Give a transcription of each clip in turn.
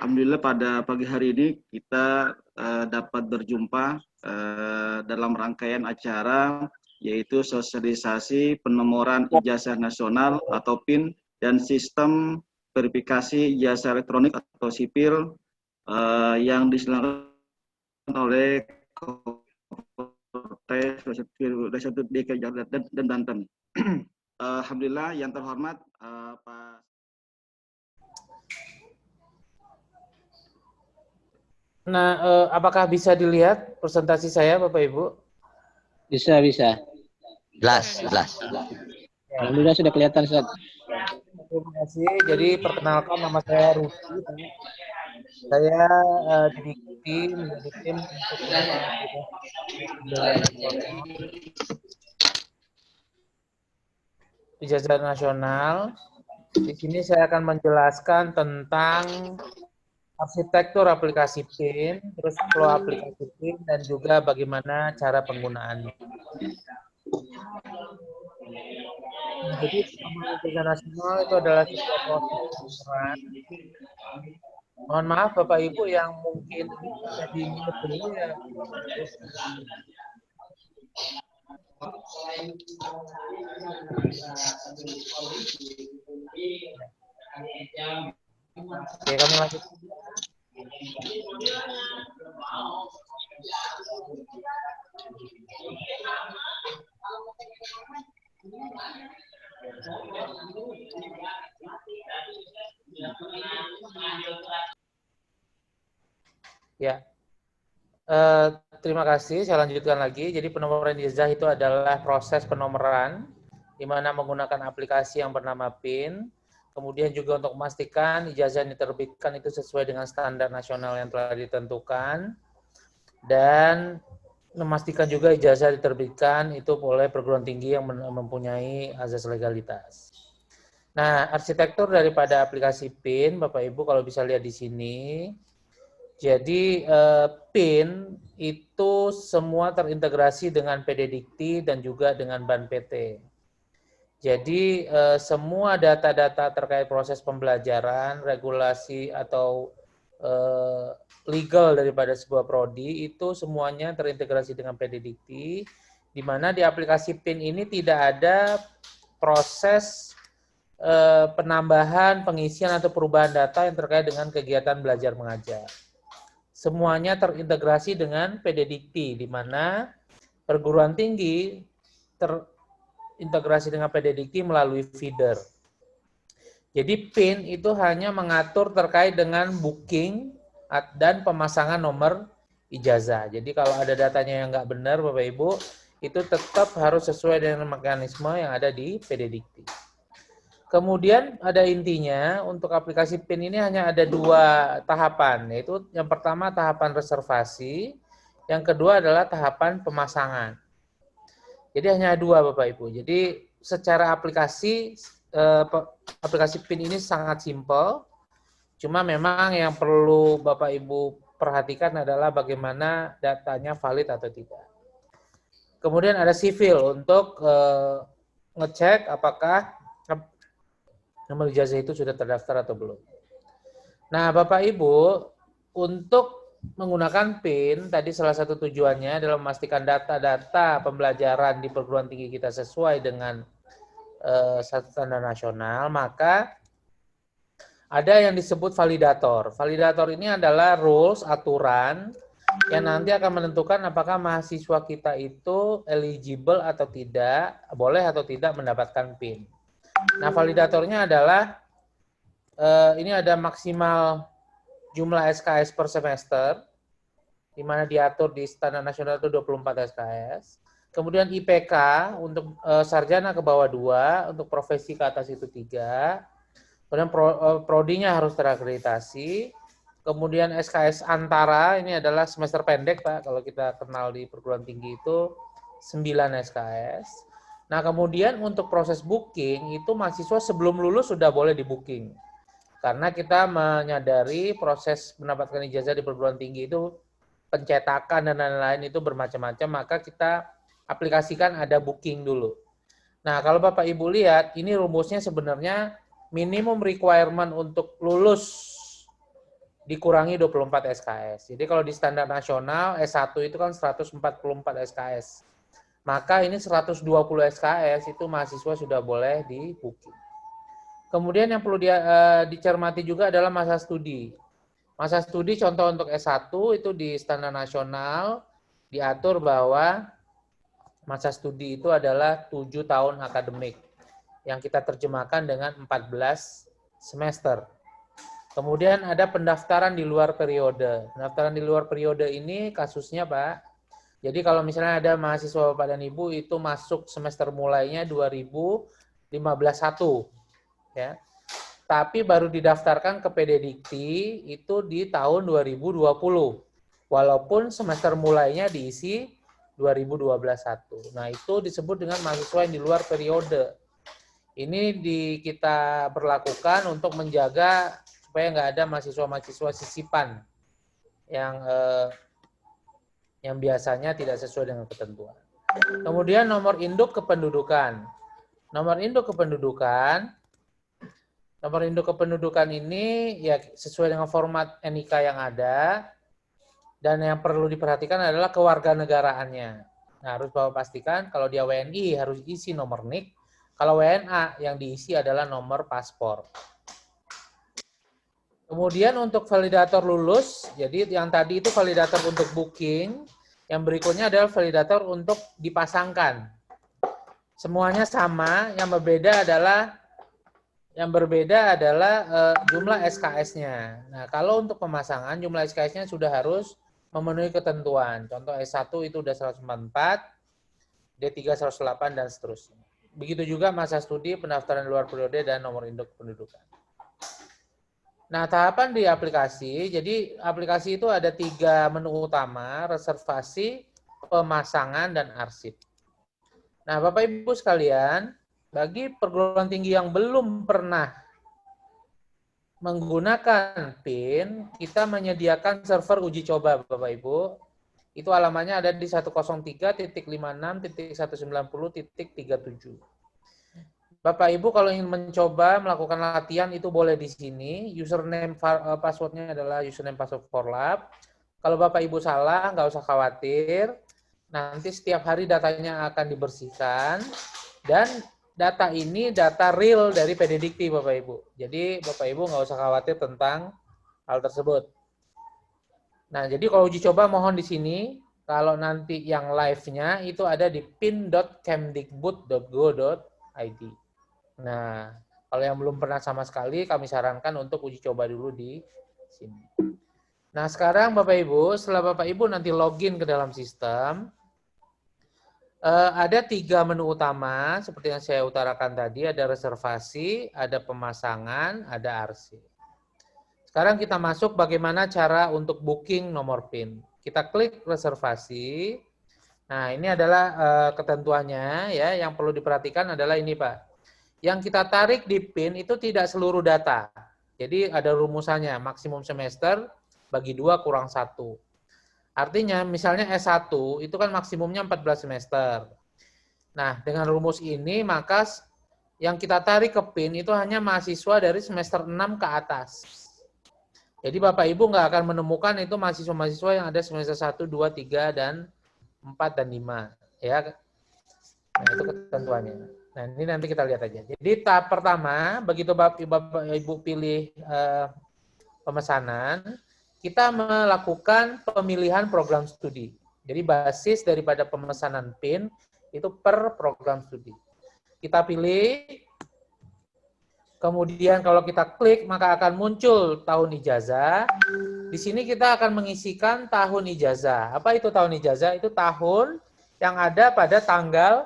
Alhamdulillah pada pagi hari ini kita dapat berjumpa dalam rangkaian acara yaitu sosialisasi penomoran ijazah nasional atau PIN dan sistem verifikasi ijazah elektronik atau sipil yang diselenggarakan oleh Kapolres DKI Jakarta dan Banten. Alhamdulillah yang terhormat Pak. Nah, apakah bisa dilihat presentasi saya, Bapak Ibu? Bisa. Jelas. Alhamdulillah sudah kelihatan, Ustaz. Terima kasih. Jadi perkenalkan, nama saya Rudy. Saya diikuti menjadi tim untuk ijazah nasional. Di sini saya akan menjelaskan tentang arsitektur aplikasi PIN, terus flow aplikasi PIN, dan juga bagaimana cara penggunaannya. Jadi ijazah nasional itu adalah sebuah proses penomoran. Mohon maaf Bapak Ibu yang mungkin jadi mute dulu ya. Oke, kami lanjut. Ya, terima kasih. Saya lanjutkan lagi. Jadi penomoran ijazah itu adalah proses penomoran di mana menggunakan aplikasi yang bernama PIN. Kemudian juga untuk memastikan ijazah yang diterbitkan itu sesuai dengan standar nasional yang telah ditentukan. Dan memastikan juga ijazah diterbitkan itu oleh perguruan tinggi yang mempunyai azas legalitas. Nah, arsitektur daripada aplikasi PIN, Bapak Ibu kalau bisa lihat di sini, jadi PIN itu semua terintegrasi dengan PD Dikti dan juga dengan Ban PT. Jadi semua data-data terkait proses pembelajaran, regulasi atau legal daripada sebuah prodi itu semuanya terintegrasi dengan PD Dikti, di mana di aplikasi PIN ini tidak ada proses penambahan, pengisian atau perubahan data yang terkait dengan kegiatan belajar mengajar. Semuanya terintegrasi dengan PD Dikti, di mana perguruan tinggi terintegrasi dengan PD Dikti melalui feeder. Jadi PIN itu hanya mengatur terkait dengan booking dan pemasangan nomor ijazah. Jadi kalau ada datanya yang nggak benar, Bapak Ibu, itu tetap harus sesuai dengan mekanisme yang ada di PD Dikti. Kemudian ada intinya, untuk aplikasi PIN ini hanya ada 2 tahapan, yaitu yang pertama tahapan reservasi, yang kedua adalah tahapan pemasangan. Jadi hanya 2 Bapak Ibu. Jadi secara aplikasi PIN ini sangat simpel, cuma memang yang perlu Bapak Ibu perhatikan adalah bagaimana datanya valid atau tidak. Kemudian ada sivil untuk ngecek apakah nomor ijazah itu sudah terdaftar atau belum. Nah, Bapak Ibu, untuk menggunakan PIN, tadi salah satu tujuannya adalah memastikan data-data pembelajaran di perguruan tinggi kita sesuai dengan standar nasional, maka ada yang disebut validator. Validator ini adalah rules, aturan, yang nanti akan menentukan apakah mahasiswa kita itu eligible atau tidak, boleh atau tidak mendapatkan PIN. Nah, validatornya adalah ini ada maksimal jumlah SKS per semester, di mana diatur di standar nasional itu 24 SKS. Kemudian IPK untuk sarjana ke bawah 2, untuk profesi ke atas itu 3. Kemudian prodinya harus terakreditasi. Kemudian SKS antara, ini adalah semester pendek, Pak, kalau kita kenal di perguruan tinggi itu 9 SKS. Nah, kemudian untuk proses booking itu mahasiswa sebelum lulus sudah boleh di booking. Karena kita menyadari proses mendapatkan ijazah di perguruan tinggi itu pencetakan dan lain-lain itu bermacam-macam, maka kita aplikasikan ada booking dulu. Nah, kalau Bapak Ibu lihat, ini rumusnya sebenarnya minimum requirement untuk lulus dikurangi 24 SKS. Jadi kalau di standar nasional S1 itu kan 144 SKS. Maka ini 120 SKS itu mahasiswa sudah boleh di booking. Kemudian yang perlu dicermati juga adalah masa studi. Masa studi contoh untuk S1 itu di standar nasional diatur bahwa masa studi itu adalah 7 tahun akademik yang kita terjemahkan dengan 14 semester. Kemudian ada pendaftaran di luar periode. Pendaftaran di luar periode ini kasusnya, Pak. Jadi kalau misalnya ada mahasiswa Bapak dan Ibu itu masuk semester mulainya 2015-1, ya. Tapi baru didaftarkan ke PD Dikti itu di tahun 2020. Walaupun semester mulainya diisi 2012-1. Nah, itu disebut dengan mahasiswa yang di luar periode. Ini kita berlakukan untuk menjaga supaya nggak ada mahasiswa-mahasiswa sisipan yang biasanya tidak sesuai dengan ketentuan. Kemudian nomor induk kependudukan. Nomor induk kependudukan ini ya sesuai dengan format NIK yang ada, dan yang perlu diperhatikan adalah kewarganegaraannya. Nah, harus Bapak pastikan kalau dia WNI harus isi nomor NIK, kalau WNA yang diisi adalah nomor paspor. Kemudian untuk validator lulus, jadi yang tadi itu validator untuk booking, yang berikutnya adalah validator untuk dipasangkan. Semuanya sama, yang berbeda adalah jumlah SKS-nya. Nah, kalau untuk pemasangan jumlah SKS-nya sudah harus memenuhi ketentuan. Contoh S1 itu udah 144, D3 108 dan seterusnya. Begitu juga masa studi, pendaftaran luar periode dan nomor induk kependudukan. Nah, tahapan di aplikasi, jadi aplikasi itu ada 3 menu utama, reservasi, pemasangan, dan arsip. Nah, Bapak Ibu sekalian, bagi perguruan tinggi yang belum pernah menggunakan PIN, kita menyediakan server uji coba, Bapak Ibu. Itu alamannya ada di 103.56.190.37. Bapak Ibu kalau ingin mencoba melakukan latihan itu boleh di sini. Username passwordnya adalah username password Forlab. Kalau Bapak Ibu salah nggak usah khawatir. Nanti setiap hari datanya akan dibersihkan dan data ini data real dari PD Dikti Bapak Ibu. Jadi Bapak Ibu nggak usah khawatir tentang hal tersebut. Nah jadi kalau uji coba mohon di sini. Kalau nanti yang live-nya itu ada di pin.kemdikbud.go.id. Nah, kalau yang belum pernah sama sekali, kami sarankan untuk uji coba dulu di sini. Nah, sekarang Bapak Ibu, setelah Bapak Ibu nanti login ke dalam sistem, ada 3 menu utama, seperti yang saya utarakan tadi, ada reservasi, ada pemasangan, ada arsip. Sekarang kita masuk bagaimana cara untuk booking nomor PIN. Kita klik reservasi. Nah, ini adalah ketentuannya, ya. Yang perlu diperhatikan adalah ini, Pak. Yang kita tarik di PIN itu tidak seluruh data. Jadi ada rumusannya, maksimum semester bagi 2 kurang 1. Artinya misalnya S1 itu kan maksimumnya 14 semester. Nah dengan rumus ini maka yang kita tarik ke PIN itu hanya mahasiswa dari semester 6 ke atas. Jadi Bapak Ibu nggak akan menemukan itu mahasiswa-mahasiswa yang ada semester 1, 2, 3, dan 4, dan 5. Ya. Nah itu ketentuannya. Nah, ini nanti kita lihat aja. Jadi tahap pertama, begitu Bapak Ibu pilih pemesanan, kita melakukan pemilihan program studi. Jadi basis daripada pemesanan PIN itu per program studi. Kita pilih, kemudian kalau kita klik maka akan muncul tahun ijazah. Di sini kita akan mengisikan tahun ijazah. Apa itu tahun ijazah? Itu tahun yang ada pada tanggal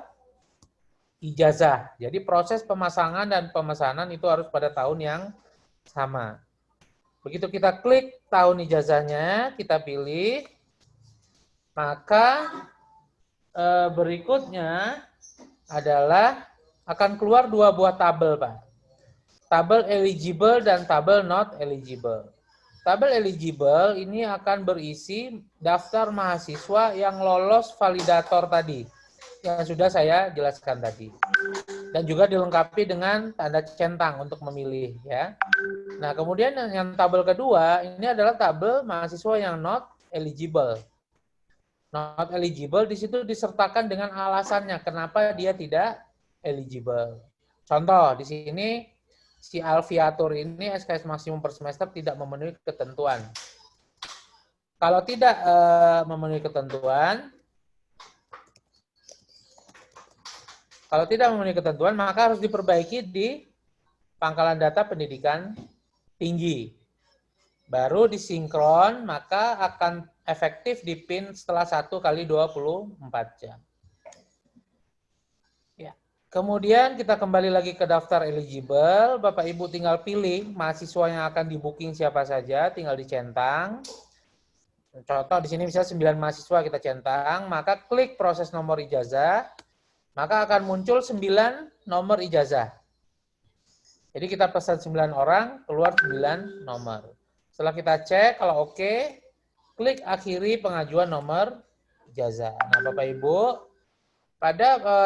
ijazah. Jadi proses pemasangan dan pemesanan itu harus pada tahun yang sama. Begitu kita klik tahun ijazahnya, kita pilih, maka berikutnya adalah akan keluar 2 buah tabel, Pak. Tabel eligible dan tabel not eligible. Tabel eligible ini akan berisi daftar mahasiswa yang lolos validator tadi, yang sudah saya jelaskan tadi. Dan juga dilengkapi dengan tanda centang untuk memilih, ya. Nah, kemudian yang tabel kedua, ini adalah tabel mahasiswa yang not eligible. Not eligible di situ disertakan dengan alasannya kenapa dia tidak eligible. Contoh, di sini si Alfiatur ini SKS maksimum per semester tidak memenuhi ketentuan. Kalau tidak memenuhi ketentuan, maka harus diperbaiki di pangkalan data pendidikan tinggi. Baru disinkron, maka akan efektif di PIN setelah 1 kali 24 jam. Ya. Kemudian kita kembali lagi ke daftar eligible. Bapak Ibu tinggal pilih mahasiswa yang akan di booking siapa saja, tinggal dicentang. Contoh di sini misalnya 9 mahasiswa kita centang, maka klik proses nomor ijazah, maka akan muncul 9 nomor ijazah. Jadi kita pesan 9 orang, keluar 9 nomor. Setelah kita cek, kalau oke, klik akhiri pengajuan nomor ijazah. Nah, Bapak Ibu,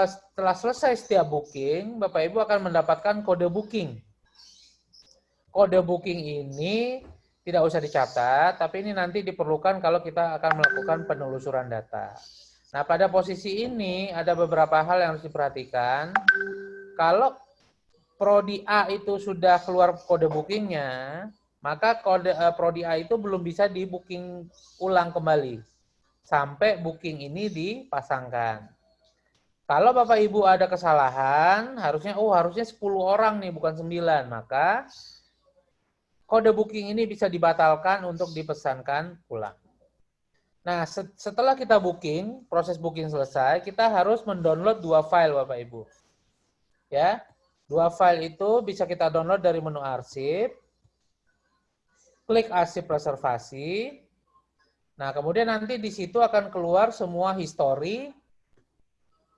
setelah selesai setiap booking, Bapak Ibu akan mendapatkan kode booking. Kode booking ini tidak usah dicatat, tapi ini nanti diperlukan kalau kita akan melakukan penelusuran data. Nah, pada posisi ini ada beberapa hal yang harus diperhatikan. Kalau Prodi A itu sudah keluar kode bookingnya, maka kode Prodi A itu belum bisa di booking ulang kembali sampai booking ini dipasangkan. Kalau Bapak Ibu ada kesalahan, harusnya 10 orang nih bukan 9, maka kode booking ini bisa dibatalkan untuk dipesankan ulang. Nah, setelah kita booking, proses booking selesai, kita harus mendownload 2 file Bapak Ibu. Ya. 2 file itu bisa kita download dari menu arsip. Klik arsip reservasi. Nah, kemudian nanti di situ akan keluar semua histori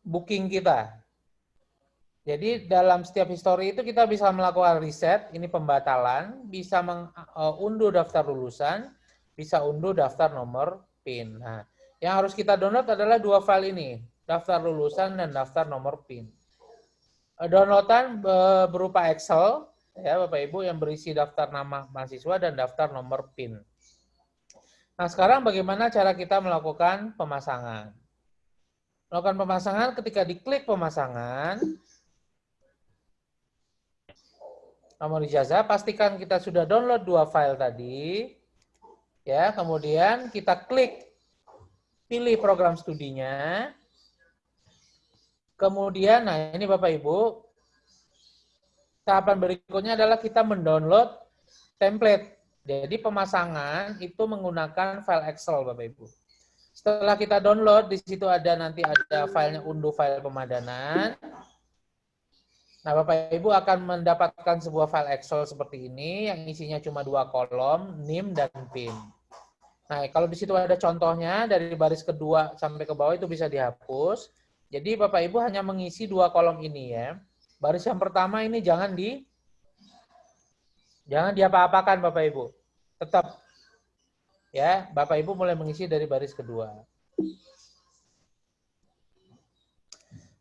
booking kita. Jadi dalam setiap histori itu kita bisa melakukan reset, ini pembatalan, bisa mengunduh daftar lulusan, bisa unduh daftar nomor PIN. Nah, yang harus kita download adalah 2 file ini, daftar lulusan dan daftar nomor PIN. Downloadan berupa Excel, ya Bapak Ibu, yang berisi daftar nama mahasiswa dan daftar nomor PIN. Nah, sekarang bagaimana cara kita melakukan pemasangan? Melakukan pemasangan ketika diklik pemasangan, nomor ijazah, pastikan kita sudah download 2 file tadi. Ya, kemudian kita klik pilih program studinya. Kemudian, nah ini Bapak Ibu, tahapan berikutnya adalah kita mendownload template. Jadi pemasangan itu menggunakan file Excel Bapak Ibu. Setelah kita download, di situ nanti ada filenya unduh file pemadanan. Nah, Bapak Ibu akan mendapatkan sebuah file Excel seperti ini yang isinya cuma 2 kolom, NIM dan PIN. Nah, kalau di situ ada contohnya dari baris kedua sampai ke bawah itu bisa dihapus. Jadi Bapak Ibu hanya mengisi 2 kolom ini ya. Baris yang pertama ini jangan diapa-apakan Bapak Ibu. Tetap ya, Bapak Ibu mulai mengisi dari baris kedua.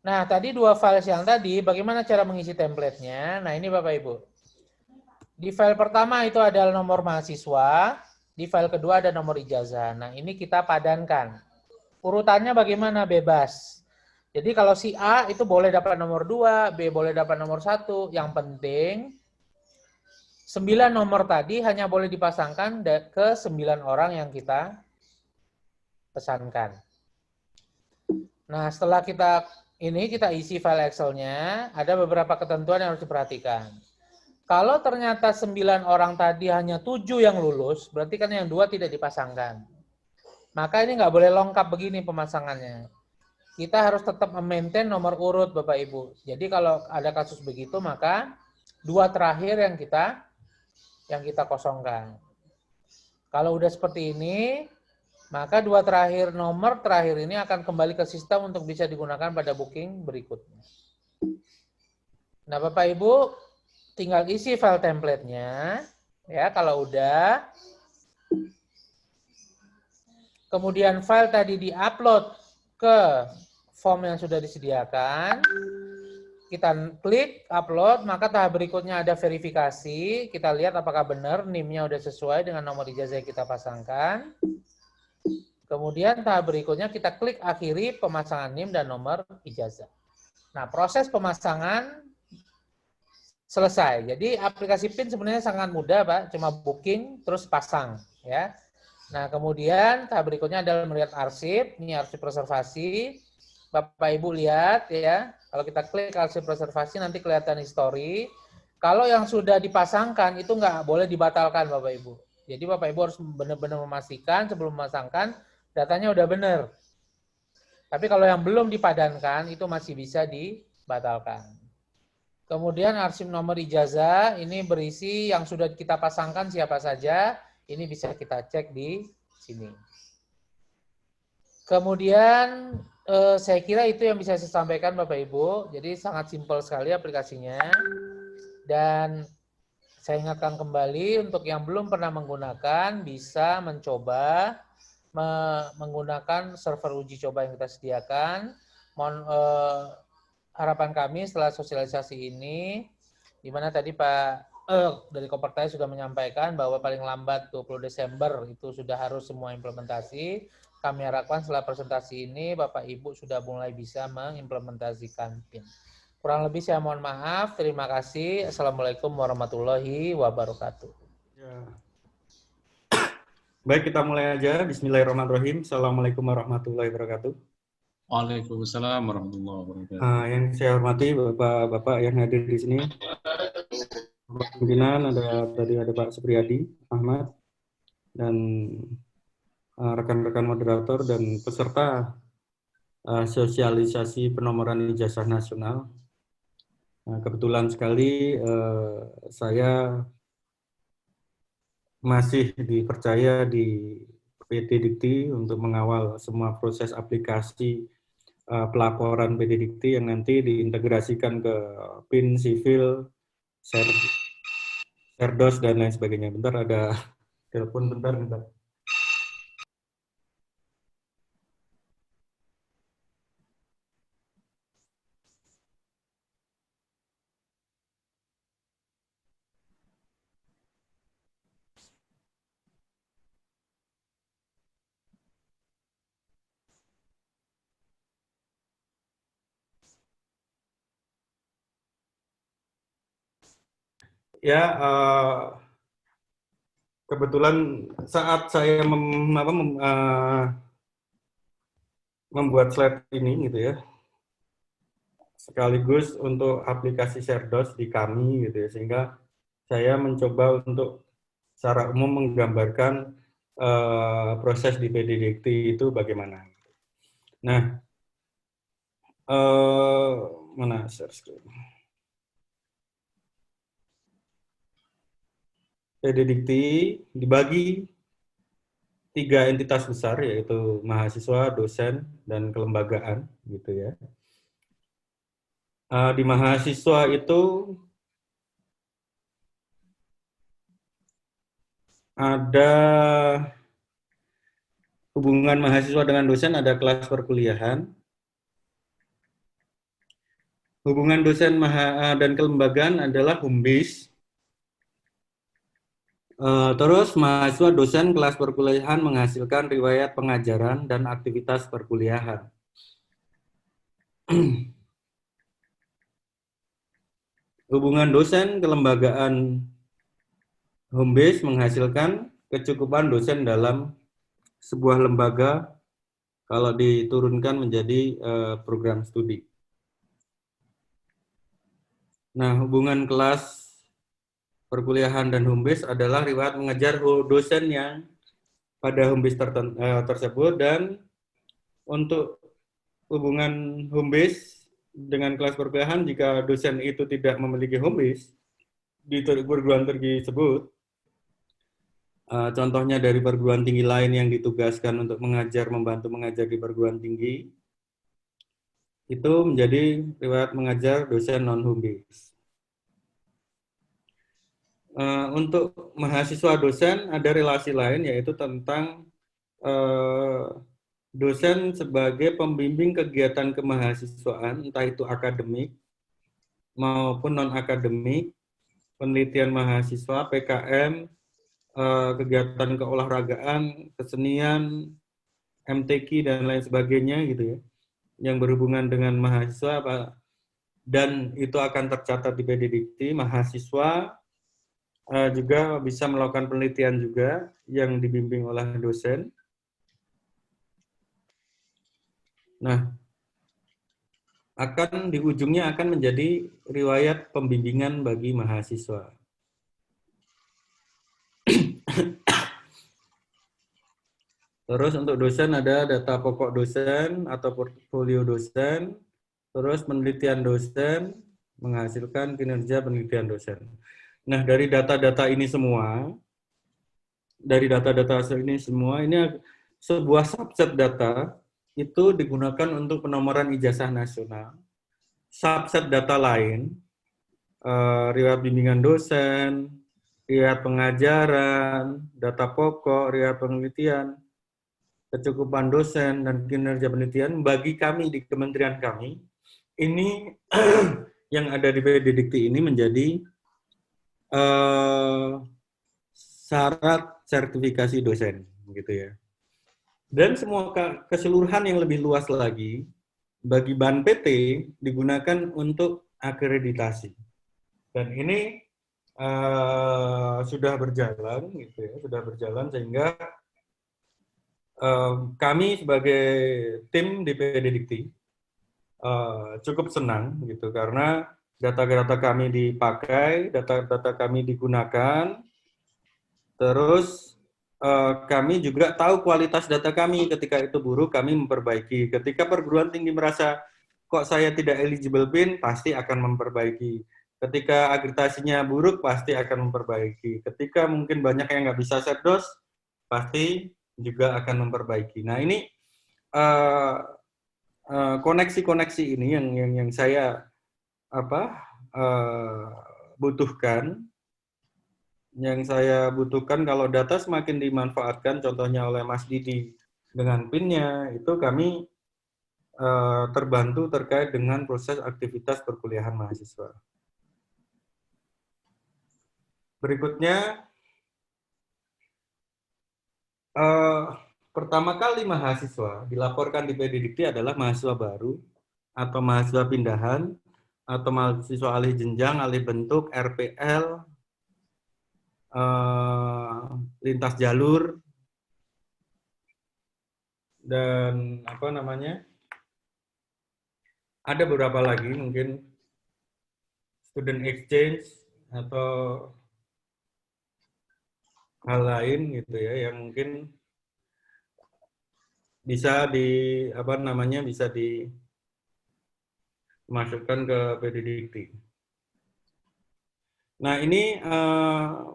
Nah, tadi 2 file yang tadi, bagaimana cara mengisi template-nya? Nah, ini Bapak Ibu. Di file pertama itu adalah nomor mahasiswa, di file kedua ada nomor ijazah. Nah, ini kita padankan. Urutannya bagaimana? Bebas. Jadi kalau si A itu boleh dapat nomor 2, B boleh dapat nomor 1. Yang penting 9 nomor tadi hanya boleh dipasangkan ke 9 orang yang kita pesankan. Nah, setelah kita isi file Excel-nya, ada beberapa ketentuan yang harus diperhatikan. Kalau ternyata 9 orang tadi hanya 7 yang lulus, berarti kan yang 2 tidak dipasangkan. Maka ini nggak boleh lengkap begini pemasangannya. Kita harus tetap memaintain nomor urut Bapak Ibu. Jadi kalau ada kasus begitu, maka 2 terakhir yang kita kosongkan. Kalau udah seperti ini, maka 2 nomor terakhir ini akan kembali ke sistem untuk bisa digunakan pada booking berikutnya. Nah, Bapak Ibu tinggal isi file template-nya ya kalau udah. Kemudian file tadi di-upload ke form yang sudah disediakan. kita klik upload, maka tahap berikutnya ada verifikasi. Kita lihat apakah benar NIM-nya udah sesuai dengan nomor ijazah yang kita pasangkan. Kemudian tahap berikutnya kita klik akhiri pemasangan NIM dan nomor ijazah. Nah, proses pemasangan selesai. Jadi aplikasi PIN sebenarnya sangat mudah, Pak. Cuma booking terus pasang, ya. Nah, kemudian tahap berikutnya adalah melihat arsip. Ini arsip reservasi. Bapak Ibu lihat ya. Kalau kita klik arsip reservasi nanti kelihatan history. Kalau yang sudah dipasangkan itu nggak boleh dibatalkan, Bapak Ibu. Jadi Bapak Ibu harus benar-benar memastikan sebelum memasangkan datanya udah benar. Tapi kalau yang belum dipadankan itu masih bisa dibatalkan. Kemudian arsip nomor ijazah ini berisi yang sudah kita pasangkan siapa saja. Ini bisa kita cek di sini. Kemudian saya kira itu yang bisa saya sampaikan Bapak Ibu. Jadi sangat simpel sekali aplikasinya. Dan saya ingatkan kembali untuk yang belum pernah menggunakan bisa mencoba menggunakan server uji coba yang kita sediakan. Harapan kami setelah sosialisasi ini, di mana tadi Pak dari Kopertai sudah menyampaikan bahwa paling lambat 20 Desember itu sudah harus semua implementasi. Kami harapkan setelah presentasi ini Bapak Ibu sudah mulai bisa mengimplementasikan PIN. Kurang lebih saya mohon maaf. Terima kasih. Assalamualaikum warahmatullahi wabarakatuh. Ya. Baik, kita mulai aja. Bismillahirrahmanirrahim. Assalamualaikum warahmatullahi wabarakatuh. Waalaikumsalam warahmatullahi wabarakatuh. Yang saya hormati Bapak-Bapak yang hadir di sini. Pimpinan tadi ada Pak Supriyadi Ahmad dan rekan-rekan moderator dan peserta sosialisasi penomoran ijazah nasional. Kebetulan sekali saya masih dipercaya di PT Dikti untuk mengawal semua proses aplikasi pelaporan PT Dikti yang nanti diintegrasikan ke PIN, sivil, Serdos, dan lain sebagainya. Bentar, ada telepon, bentar. Ya, kebetulan saat saya membuat slide ini gitu ya, sekaligus untuk aplikasi Serdos di kami gitu ya, sehingga saya mencoba untuk secara umum menggambarkan proses di PD Dikti itu bagaimana. Nah, mana share screen? PD Dikti dibagi 3 entitas besar, yaitu mahasiswa, dosen, dan kelembagaan, gitu ya. Di mahasiswa itu ada hubungan mahasiswa dengan dosen, ada kelas perkuliahan. Hubungan dosen dan kelembagaan adalah home base. Terus mahasiswa, dosen, kelas perkuliahan menghasilkan riwayat pengajaran dan aktivitas perkuliahan. Hubungan dosen kelembagaan home base menghasilkan kecukupan dosen dalam sebuah lembaga kalau diturunkan menjadi program studi. Nah, hubungan kelas perkuliahan dan home base adalah riwayat mengajar dosen yang pada home base tersebut, dan untuk hubungan home base dengan kelas perkuliahan, jika dosen itu tidak memiliki home base di perguruan tinggi tersebut, contohnya dari perguruan tinggi lain yang ditugaskan untuk membantu mengajar di perguruan tinggi, itu menjadi riwayat mengajar dosen non home base. Untuk mahasiswa dosen ada relasi lain, yaitu tentang dosen sebagai pembimbing kegiatan kemahasiswaan, entah itu akademik maupun non-akademik, penelitian mahasiswa, PKM, kegiatan keolahragaan, kesenian, MTQ, dan lain sebagainya gitu ya, yang berhubungan dengan mahasiswa, dan itu akan tercatat di PD Dikti. Mahasiswa juga bisa melakukan penelitian juga yang dibimbing oleh dosen. Nah, di ujungnya akan menjadi riwayat pembimbingan bagi mahasiswa. Terus untuk dosen ada data pokok dosen atau portfolio dosen, terus penelitian dosen, menghasilkan kinerja penelitian dosen. Nah, dari data-data ini semua, ini sebuah subset data itu digunakan untuk penomoran ijazah nasional. Subset data lain, riwayat bimbingan dosen, riwayat pengajaran, data pokok, riwayat penelitian, kecukupan dosen, dan kinerja penelitian, bagi kami di kementerian kami, ini yang ada di PD Dikti ini menjadi syarat sertifikasi dosen, gitu ya. Dan semua keseluruhan yang lebih luas lagi, bagi BAN PT digunakan untuk akreditasi. Dan ini sudah berjalan, gitu ya, sehingga kami sebagai tim di PD Dikti cukup senang gitu karena data-data kami dipakai, data-data kami digunakan, terus kami juga tahu kualitas data kami. Ketika itu buruk, kami memperbaiki. Ketika perguruan tinggi merasa kok saya tidak eligible PIN, pasti akan memperbaiki. Ketika akreditasinya buruk, pasti akan memperbaiki. Ketika mungkin banyak yang nggak bisa setdos, pasti juga akan memperbaiki. Nah, ini koneksi-koneksi ini yang saya butuhkan. Yang saya butuhkan kalau data semakin dimanfaatkan, contohnya oleh Mas Didi dengan PIN-nya, itu kami terbantu terkait dengan proses aktivitas perkuliahan mahasiswa. Berikutnya, pertama kali mahasiswa dilaporkan di PD Dikti adalah mahasiswa baru, atau mahasiswa pindahan, atau mahasiswa alih jenjang, alih bentuk, RPL, lintas jalur, dan ada beberapa lagi mungkin student exchange atau hal lain gitu ya, yang mungkin bisa bisa dimasukkan ke PD Dikti. Nah, ini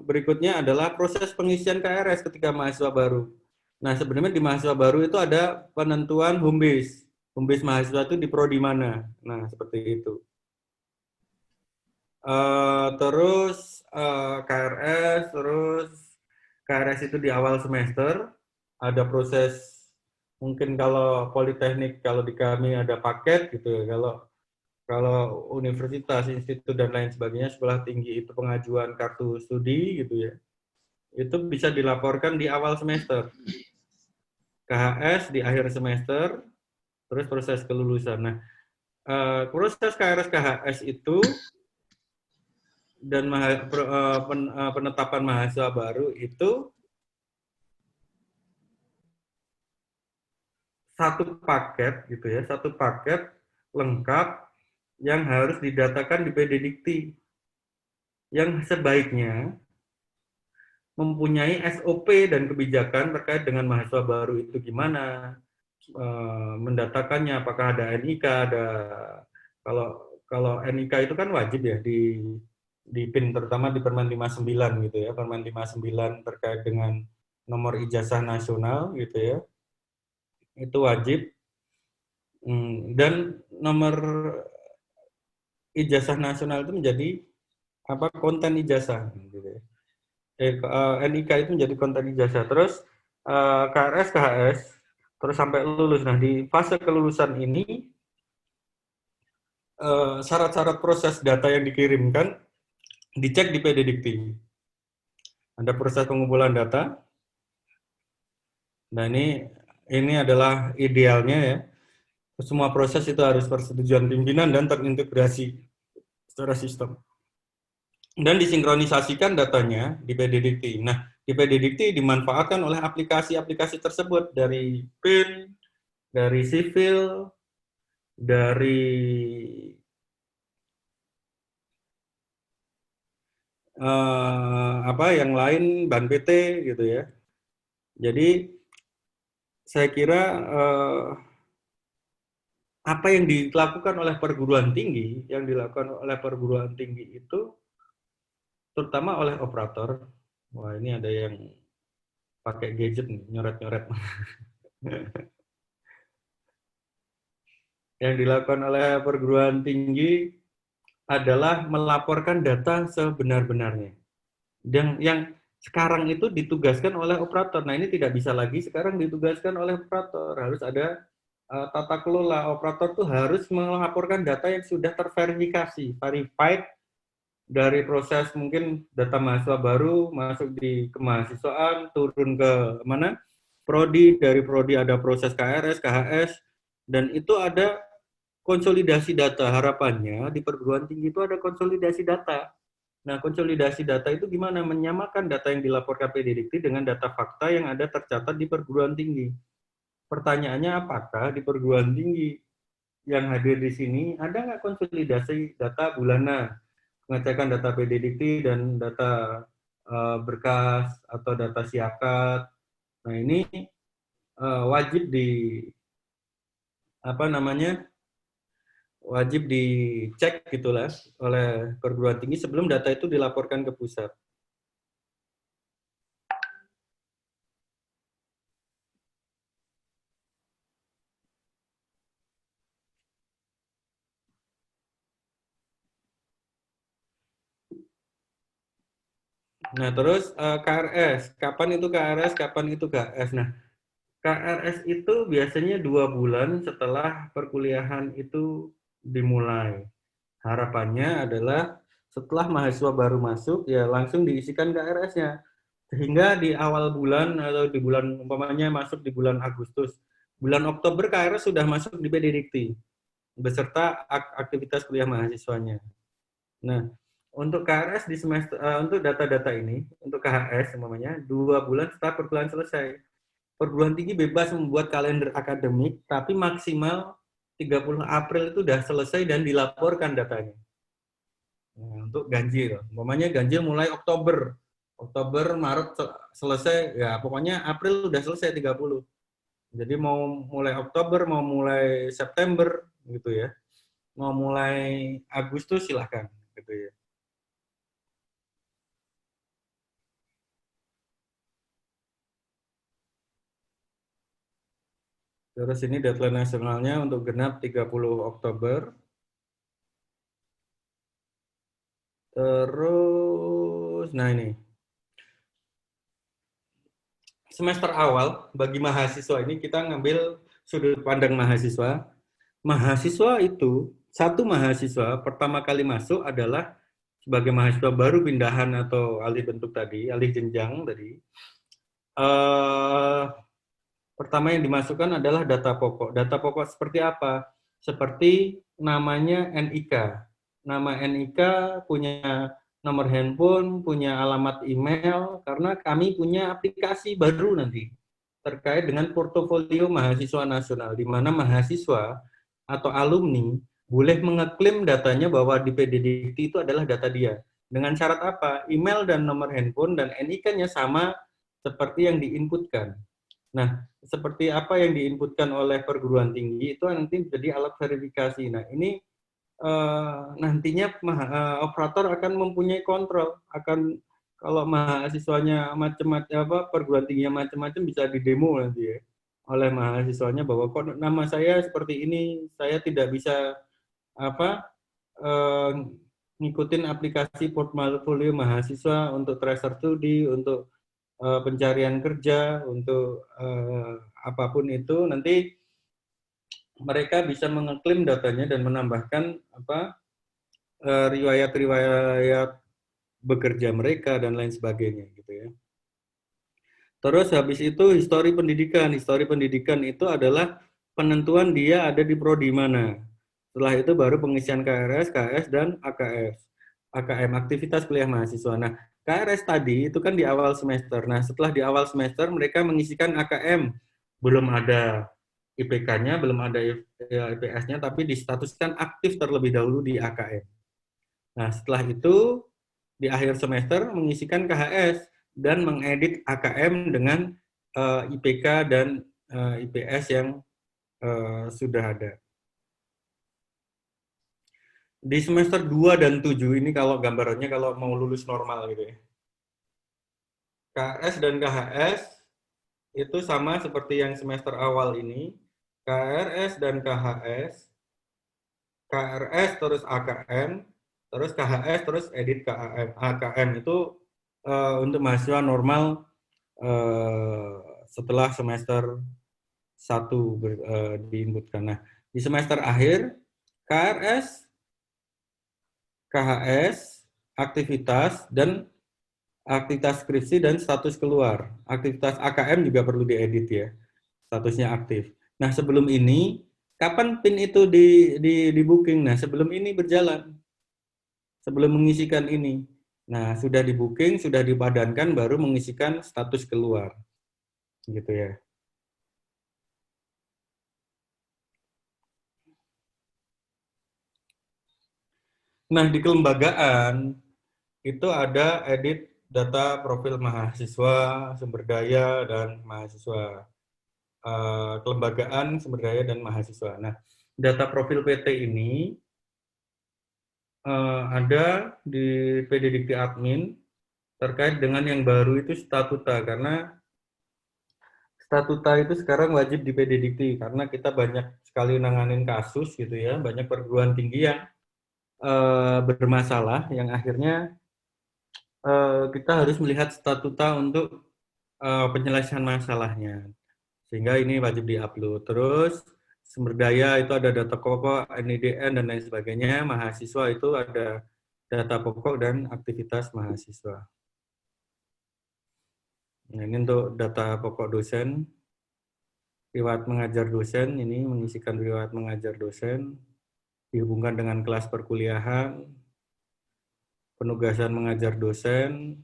berikutnya adalah proses pengisian KRS ketika mahasiswa baru. Nah, sebenarnya di mahasiswa baru itu ada penentuan home base. Home base mahasiswa itu di prodi mana. Nah, seperti itu. Terus KRS itu di awal semester. Ada proses, mungkin kalau politeknik, kalau di kami ada paket gitu ya. Kalau universitas, institut, dan lain sebagainya, sekolah tinggi itu pengajuan kartu studi gitu ya, itu bisa dilaporkan di awal semester. KHS di akhir semester, terus proses kelulusan. Nah, proses KRS KHS itu dan penetapan mahasiswa baru itu satu paket gitu ya, satu paket lengkap yang harus didatakan di PD Dikti, yang sebaiknya mempunyai SOP dan kebijakan terkait dengan mahasiswa baru itu gimana, mendatakannya, apakah ada NIK, kalau NIK itu kan wajib ya di PIN, terutama di Permen 59 gitu ya, Permen 59 terkait dengan nomor ijazah nasional gitu ya, itu wajib, dan nomor ijazah nasional itu menjadi konten ijazah gitu ya. NIK itu menjadi konten ijazah. Terus KRS KHS terus sampai lulus. Nah, di fase kelulusan ini syarat-syarat proses data yang dikirimkan dicek di PDDikti. Ada proses pengumpulan data. Nah, ini adalah idealnya ya. Semua proses itu harus persetujuan pimpinan dan terintegrasi secara sistem. Dan disinkronisasikan datanya di PDDikti. Nah, di PDDikti dimanfaatkan oleh aplikasi-aplikasi tersebut dari PIN, dari sipil, dari yang lain, Ban PT gitu ya. Jadi saya kira apa yang dilakukan oleh perguruan tinggi, itu terutama oleh operator. Wah, ini ada yang pakai gadget nih, nyoret-nyoret. Yang dilakukan oleh perguruan tinggi adalah melaporkan data sebenar-benarnya. Dan yang sekarang itu ditugaskan oleh operator. Nah, ini tidak bisa lagi sekarang ditugaskan oleh operator. Harus ada tata kelola. Operator tuh harus melaporkan data yang sudah terverifikasi, verified dari proses mungkin data mahasiswa baru masuk di kemahasiswaan, turun ke mana? Prodi, dari prodi ada proses KRS, KHS, dan itu ada konsolidasi data. Harapannya di perguruan tinggi itu ada konsolidasi data. Nah, konsolidasi data itu gimana? Menyamakan data yang dilaporkan PDDikti dengan data fakta yang ada tercatat di perguruan tinggi. Pertanyaannya, apakah di perguruan tinggi yang hadir di sini ada nggak konsolidasi data bulanan? Pengecekan data PDDikti dan data berkas atau data siakat. Nah, ini wajib wajib dicek gitulah oleh perguruan tinggi sebelum data itu dilaporkan ke pusat. Nah, terus KRS, kapan itu KRS, kapan itu KS. Nah, KRS itu biasanya 2 bulan setelah perkuliahan itu dimulai. Harapannya adalah setelah mahasiswa baru masuk, ya langsung diisikan KRS-nya. Sehingga di awal bulan atau di bulan, umpamanya masuk di bulan Agustus, bulan Oktober KRS sudah masuk di PDDikti, beserta aktivitas kuliah mahasiswanya. Nah, untuk KRS di semester, untuk data-data ini, untuk KHS umpamanya, 2 bulan setelah perkuliahan selesai. Perguruan tinggi bebas membuat kalender akademik, tapi maksimal 30 April itu sudah selesai dan dilaporkan datanya. Nah, untuk ganjil, umpamanya ganjil mulai Oktober, Maret selesai, ya pokoknya April udah selesai 30. Jadi mau mulai Oktober, mau mulai September gitu ya, mau mulai Agustus silahkan gitu ya. Terus ini deadline nasionalnya untuk genap 30 Oktober. Terus, nah ini. Semester awal, bagi mahasiswa ini kita ngambil sudut pandang mahasiswa. Mahasiswa itu, satu mahasiswa pertama kali masuk adalah sebagai mahasiswa baru pindahan atau alih bentuk tadi, alih jenjang tadi. Pertama yang dimasukkan adalah data pokok. Data pokok seperti apa? Seperti namanya NIK. Nama NIK punya nomor handphone, punya alamat email, karena kami punya aplikasi baru nanti terkait dengan portofolio mahasiswa nasional, di mana mahasiswa atau alumni boleh mengeklaim datanya bahwa di PDDikti itu adalah data dia. Dengan syarat apa? Email dan nomor handphone dan NIK-nya sama seperti yang diinputkan. Nah, seperti apa yang diinputkan oleh perguruan tinggi itu nanti menjadi alat verifikasi. Nah, ini nantinya operator akan mempunyai kontrol, akan kalau mahasiswanya macam-macam perguruan tingginya macam-macam bisa didemo nanti ya oleh mahasiswanya bahwa kok nama saya seperti ini, saya tidak bisa ngikutin aplikasi portfolio mahasiswa untuk tracer studi, untuk pencarian kerja, untuk apapun itu nanti mereka bisa mengeklaim datanya dan menambahkan riwayat-riwayat bekerja mereka dan lain sebagainya gitu ya. Terus habis itu histori pendidikan. Histori pendidikan itu adalah penentuan dia ada di prodi mana. Setelah itu baru pengisian KRS, KS, dan AKS. AKM, aktivitas kuliah mahasiswa. Nah, KRS tadi itu kan di awal semester. Nah, setelah di awal semester mereka mengisikan AKM. Belum ada IPK-nya, belum ada IPS-nya, tapi distatuskan aktif terlebih dahulu di AKM. Nah, setelah itu di akhir semester mengisikan KHS dan mengedit AKM dengan IPK dan IPS yang sudah ada. Di semester 2 dan 7 ini kalau gambarannya kalau mau lulus normal gitu ya. KS dan KHS itu sama seperti yang semester awal ini. KRS dan KHS, KRS terus AKM, terus KHS terus edit KAM. AKM itu untuk mahasiswa normal setelah semester 1 diinputkan. Nah, di semester akhir KRS, KHS, aktivitas dan aktivitas skripsi dan status keluar. Aktivitas AKM juga perlu diedit ya, statusnya aktif. Nah, sebelum ini kapan PIN itu di booking? Nah, sebelum ini berjalan. Sebelum mengisikan ini. Nah, sudah di booking, sudah dipadankan baru mengisikan status keluar. Gitu ya. Nah, di kelembagaan itu ada edit data profil mahasiswa, sumber daya, dan mahasiswa. Kelembagaan, sumber daya, dan mahasiswa. Nah, data profil PT ini ada di PDDikti Admin terkait dengan yang baru itu statuta, karena statuta itu sekarang wajib di PDDikti karena kita banyak sekali nanganin kasus gitu ya, banyak perguruan tinggi yang bermasalah yang akhirnya kita harus melihat statuta untuk penyelesaian masalahnya, sehingga ini wajib diupload. Terus sumber daya itu ada data pokok, NIDN dan lain sebagainya. Mahasiswa itu ada data pokok dan aktivitas mahasiswa. Nah, ini untuk data pokok dosen, riwayat mengajar dosen, ini mengisikan riwayat mengajar dosen, dihubungkan dengan kelas perkuliahan, penugasan mengajar dosen.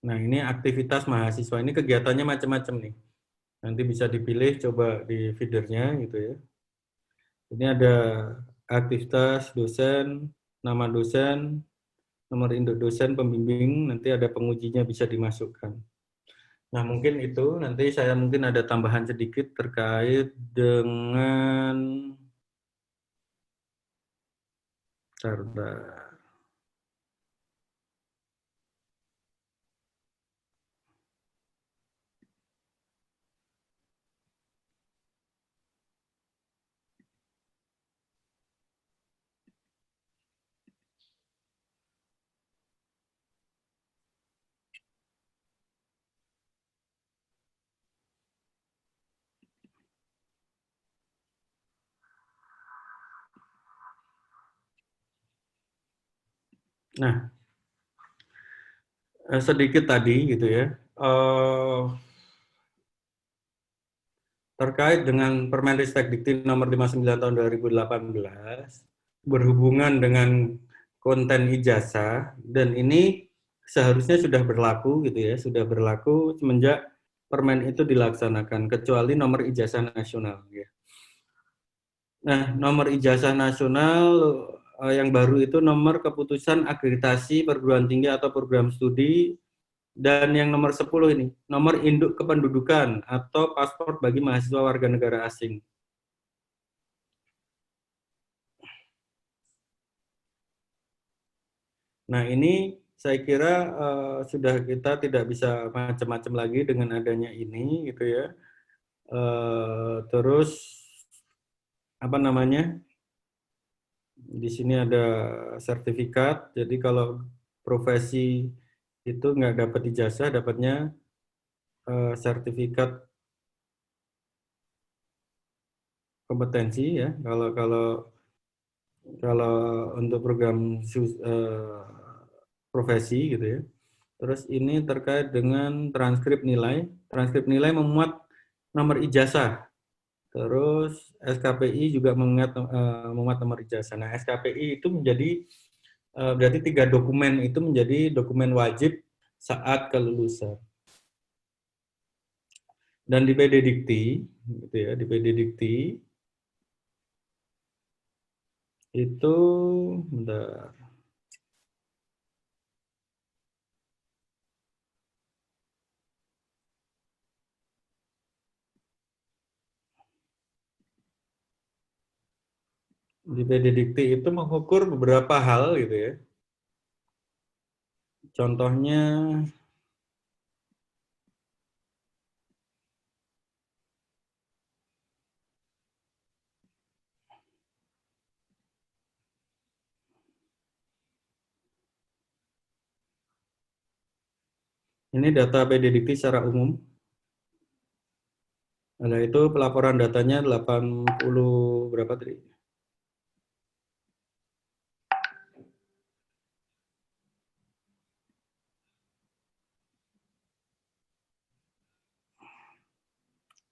Nah, ini aktivitas mahasiswa, ini kegiatannya macam-macam nih. Nanti bisa dipilih, coba di feedernya gitu ya. Ini ada aktivitas dosen, nama dosen, nomor induk dosen, pembimbing, nanti ada pengujinya bisa dimasukkan. Nah, mungkin itu, nanti saya mungkin ada tambahan sedikit terkait dengan nah, sedikit tadi gitu ya, terkait dengan Permenristek Dikti nomor 59 tahun 2018 berhubungan dengan konten ijazah, dan ini seharusnya sudah berlaku gitu ya, sudah berlaku semenjak Permen itu dilaksanakan, kecuali nomor ijazah nasional ya. Nah, nomor ijazah nasional yang baru itu nomor keputusan akreditasi perguruan tinggi atau program studi, dan yang nomor 10 ini, nomor induk kependudukan atau paspor bagi mahasiswa warga negara asing. Nah, ini saya kira sudah kita tidak bisa macam-macam lagi dengan adanya ini gitu ya. Terus apa namanya? Di sini ada sertifikat. Jadi kalau profesi itu nggak dapat ijazah, dapatnya sertifikat kompetensi ya. Kalau untuk program profesi gitu ya. Terus ini terkait dengan transkrip nilai. Transkrip nilai memuat nomor ijazah. Terus SKPI juga memuat nomor ijazah. Nah, SKPI itu menjadi berarti 3 dokumen itu menjadi dokumen wajib saat kelulusan. Dan di PD Dikti, gitu ya, di PD Dikti itu, bentar. Di PD Dikti itu mengukur beberapa hal gitu ya. Contohnya ini data PD Dikti secara umum. Nah, itu pelaporan datanya 80 berapa tadi?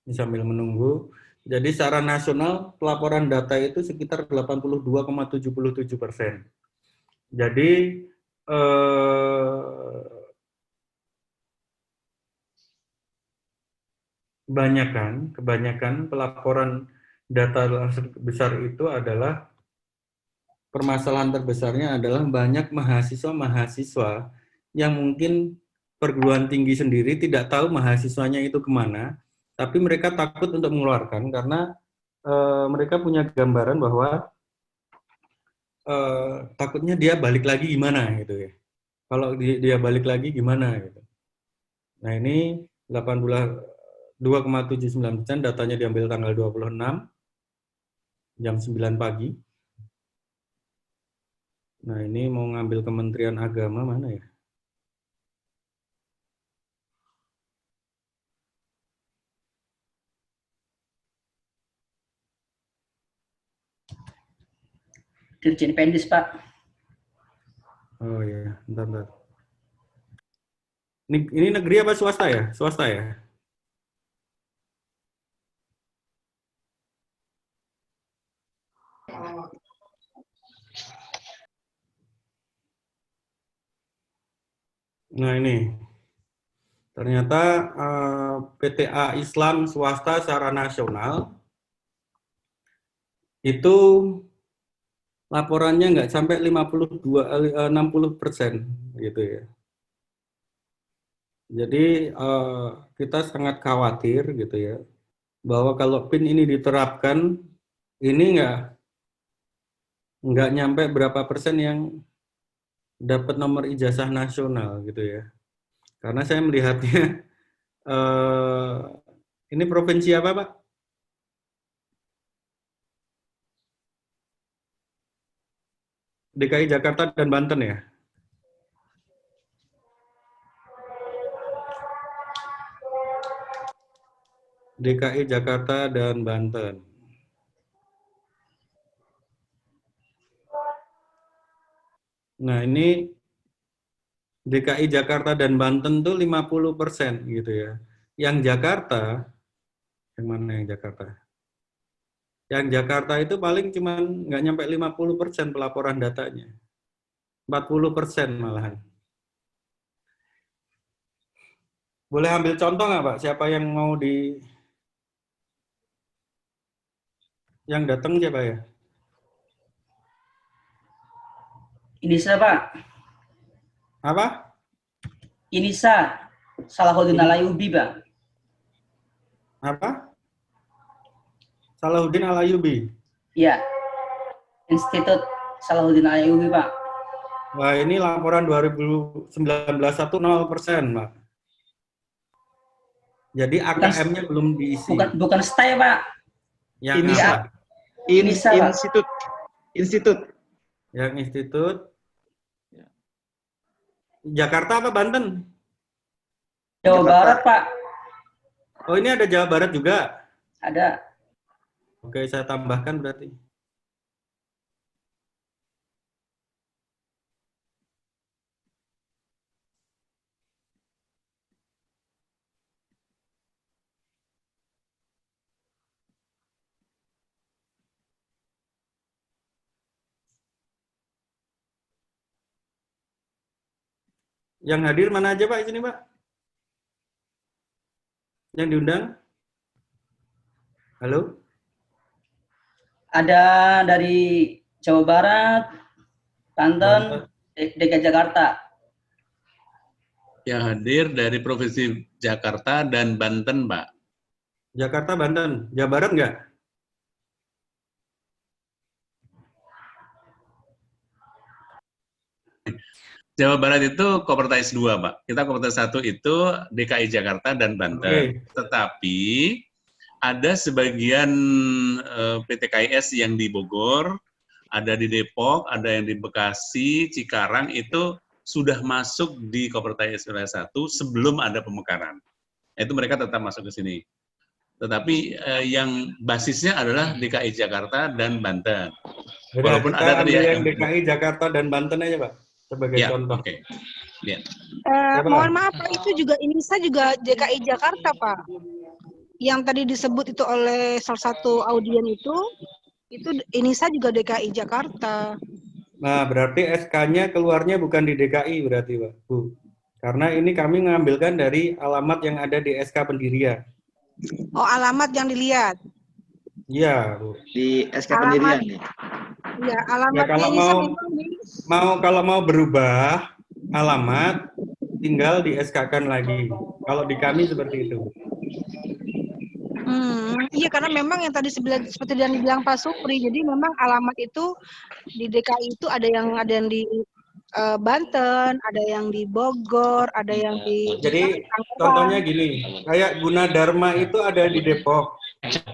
Ini sambil menunggu. Jadi secara nasional pelaporan data itu sekitar 82,77%. Jadi kebanyakan pelaporan data besar itu adalah permasalahan terbesarnya adalah banyak mahasiswa yang mungkin perguruan tinggi sendiri tidak tahu mahasiswanya itu kemana, tapi mereka takut untuk mengeluarkan karena mereka punya gambaran bahwa takutnya dia balik lagi gimana gitu ya. Kalau dia balik lagi gimana gitu. Nah ini 82,79% datanya diambil tanggal 26 jam 9 pagi. Nah ini mau ngambil Kementerian Agama mana ya? Dirjen Pendis, Pak. Oh iya, bentar. Ini negeri apa swasta ya? Swasta ya? Nah ini, ternyata PTA Islam swasta secara nasional itu laporannya nggak sampai 60% gitu ya. Jadi kita sangat khawatir gitu ya, bahwa kalau PIN ini diterapkan, ini nggak nyampe berapa persen yang dapat nomor ijazah nasional gitu ya. Karena saya melihatnya, ini provinsi apa Pak? DKI Jakarta dan Banten ya? DKI Jakarta dan Banten. Nah ini DKI Jakarta dan Banten tuh 50% gitu ya. Yang Jakarta, yang mana yang Jakarta? Yang Jakarta itu paling cuma nggak nyampe 50% pelaporan datanya. 40% malahan. Boleh ambil contoh nggak Pak? Siapa yang mau yang datang siapa ya? Inisa, Pak. Apa? Inisa Salahuddin Alayubi, Pak. Apa? Salahuddin Alayubi. Iya. Institut Salahuddin Alayubi, Pak. Wah, ini laporan 2019 1 0%, Pak. Jadi AKM-nya belum diisi. Bukan stay, Pak. Yang Ini apa? Inisa, Pak. Institut. Yang institut. Jakarta apa Banten? Jawa Jakarta. Barat, Pak. Oh, ini ada Jawa Barat juga? Ada. Oke, saya tambahkan berarti. Yang hadir mana aja Pak di sini Pak? Yang diundang? Halo? Ada dari Jawa Barat, Banten, DKI Jakarta. Yang hadir dari Provinsi Jakarta dan Banten, Pak. Jakarta, Banten. Jawa Barat enggak? Jawa Barat itu Kopertais 2, Pak. Kita Kopertais 1 itu DKI Jakarta dan Banten. Tetapi ada sebagian PTKIS yang di Bogor, ada di Depok, ada yang di Bekasi, Cikarang, itu sudah masuk di Kopertais wilayah 1 sebelum ada pemekaran. Itu mereka tetap masuk ke sini. Tetapi yang basisnya adalah DKI Jakarta dan Banten. Walaupun ada tadi yang DKI Jakarta dan Banten aja Pak, sebagai contoh. Oke. Ya. Mohon maaf Pak, itu juga INISA juga DKI Jakarta Pak. Yang tadi disebut itu oleh salah satu audien itu INISA juga DKI Jakarta. Nah, berarti SK-nya keluarnya bukan di DKI berarti Pak, Bu. Karena ini kami mengambilkan dari alamat yang ada di SK pendirian. Oh, alamat yang dilihat. Iya, Bu. Di SK pendirian nih. Iya, alamat Ya, kalau INISA mau berubah alamat tinggal di SK-kan lagi. Kalau di kami seperti itu. Iya, karena memang yang tadi seperti yang dibilang Pak Supri, jadi memang alamat itu di DKI itu ada yang di Banten, ada yang di Bogor, ada yang di Jadi contohnya gini, kayak Gunadarma itu ada di Depok,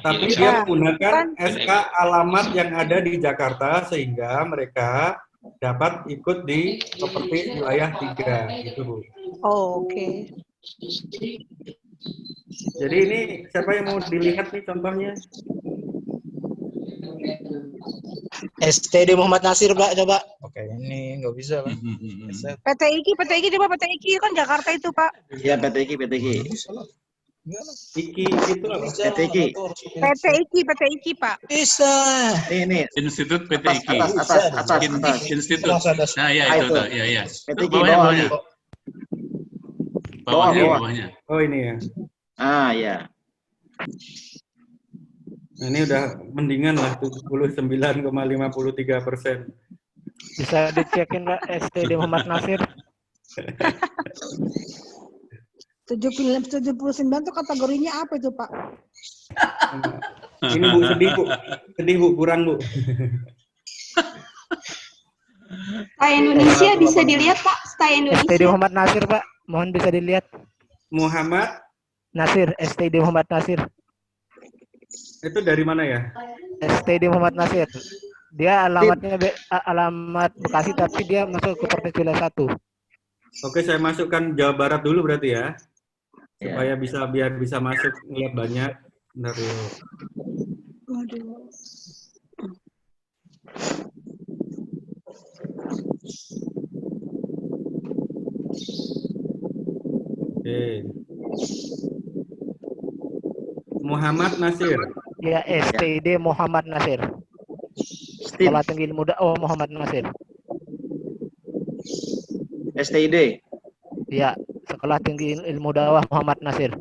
tapi dia menggunakan SK alamat yang ada di Jakarta sehingga mereka dapat ikut di seperti wilayah 3 gitu Bu. Oh, oke. Jadi ini siapa yang mau dilihat nih contohnya? STD Muhammad Nasir, Pak, coba. Oke, ini nggak bisa, Pak. PT IKI coba PT IKI kan Jakarta itu, Pak. Iya, PT IKI. Iki itu apa? PT IKI. PT IKI, Pak. Bisa. Ini. Institut PT IKI. Atas. Institut. Nah, ya itu. Ya. PT IKI bawahnya. Bawahnya. Oh ini ya. Ah, ya. Nah, ini udah mendingan lah 79,53%. Bisa dicekin Pak STD Muhammad Nasir. 79 itu kategorinya apa itu, Pak? Ini Bu sedih Bu, kurang Bu. Stay Indonesia bisa dilihat Pak, Stay Indonesia. STD Muhammad Nasir Pak, mohon bisa dilihat. Muhammad Nasir, STD Muhammad Nasir. itu dari mana ya? STD Muhammad Nasir. Dia alamatnya alamat Bekasi tapi dia masuk ke Kopertais wilayah 1. Oke, saya masukkan Jawa Barat dulu berarti ya. Supaya biar bisa masuk lihat banyak. Bentar dulu. Oke. Muhammad Nasir. Ya, STD Muhammad Nasir. Sekolah Tinggi Ilmu Dakwah Muhammad Nasir. STID. Ya, Sekolah Tinggi Ilmu Dakwah Muhammad Nasir.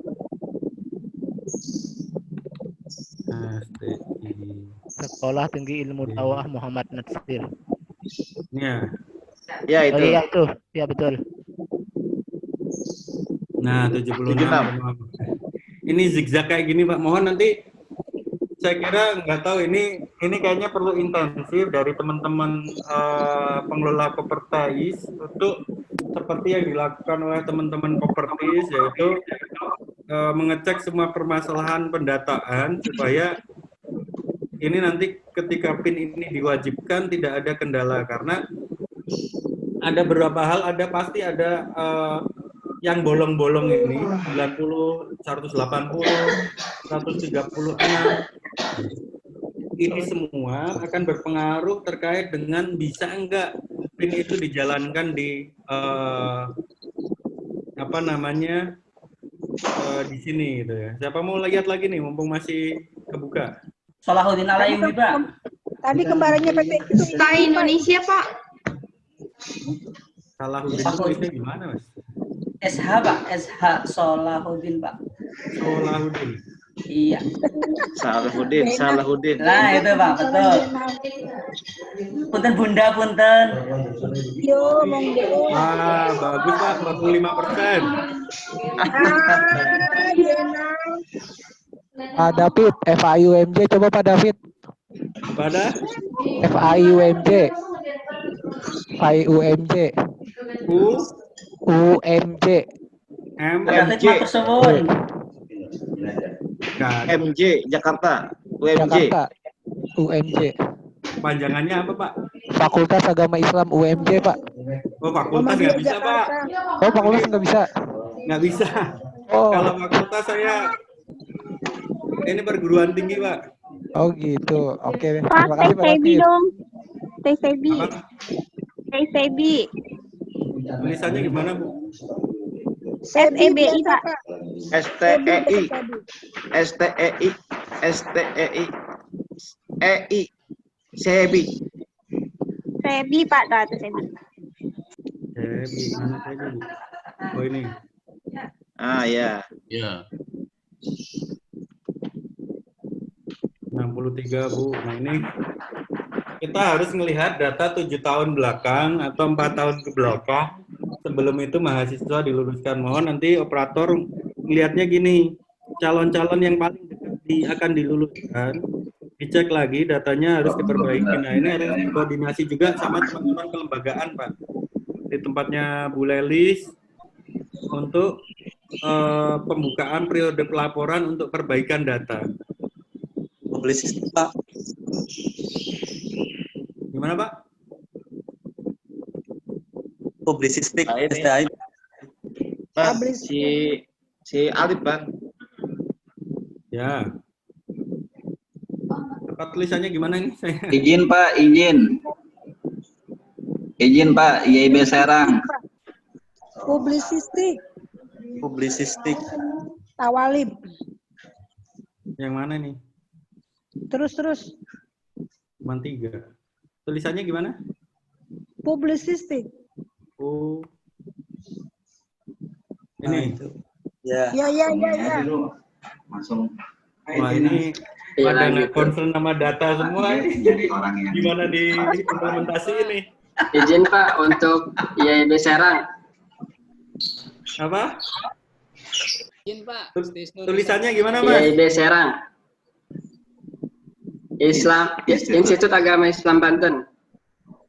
Sekolah Tinggi Ilmu Dakwah Muhammad Nasir. Ya. Ya itu. Oh, iya itu. Ya betul. Nah, 76. Ini zigzag kayak gini Pak. Mohon nanti saya kira nggak tahu ini kayaknya perlu intensif dari teman-teman pengelola Kopertais untuk seperti yang dilakukan oleh teman-teman Kopertis, yaitu mengecek semua permasalahan pendataan supaya ini nanti ketika PIN ini diwajibkan tidak ada kendala, karena ada beberapa hal, pasti ada yang bolong-bolong ini 90, 180, 136. ini semua akan berpengaruh terkait dengan bisa enggak PIN itu dijalankan di apa namanya di sini gitu ya. Siapa mau lihat lagi nih mumpung masih kebuka? Salahuddin Alayumi, Pak. Tadi kembarannya PT itu Pak Indonesia, Pak. Salahuddin itu tulisnya gimana, Mas? SH, Pak. SH Salahuddin, Pak. Salahuddin. Iya. Salahuddin. Nah, itu, Pak. Betul. Punten Bunda, punten. Yo, monggo. Bagus, Pak. 45%. Pak David, FAIUMJ, coba Pak David. Pada? FAIUMJ. FAIUMJ. UMJ. MJ. MJ Jakarta. UMJ. Jakarta. UMJ. Panjangannya apa, Pak? Fakultas Agama Islam UMJ, Pak. Oh, fakultas nggak bisa, Pak. Oh, fakultas nggak bisa. Nggak bisa. Oh. Kalau fakultas saya ini perguruan tinggi, Pak. Oh gitu. Oke. Pak, Terima kasih Pak TCB David. dong. TCB. Apa? TCB. Tulisannya gimana, Bu? SEBI, Pak. STEI. STEI. STEI. EI. SEBI. SEBI, Pak. Tuh, SEBI. Mana saya, Bu? Oh, ini. Ah, ya. Ya. 63, Bu. Nah, ini kita harus melihat data 7 tahun belakang atau 4 tahun ke belakang. Sebelum itu mahasiswa diluluskan. Mohon nanti operator melihatnya gini, calon-calon yang paling dekat akan diluluskan, dicek lagi datanya harus diperbaiki. Nah, ini harus koordinasi juga sama teman-teman kelembagaan, Pak. Di tempatnya Bu Lelis untuk pembukaan periode pelaporan untuk perbaikan data. Publisistik, Pak. Gimana, Pak? Publisistik, Nah, ini. STI. Pak, si Alif, Bang. Ya. Tempat tulisannya gimana ini? Izin Pak, izin. Izin Pak, IAIB Serang. Publisistik. Publisistik. Tawalib. Yang mana nih? Terus. Cuma 3. Tulisannya gimana? Publisistik. Oh. Ini. Ya. Ya. Langsung. Wah, ini pada nggak concern nama data semua. Gimana di implementasi ini? Izin Pak untuk IAIB Serang. Apa? Izin Pak. Tulisannya gimana, Mas? IAIB Serang. Institut Agama Islam Banten.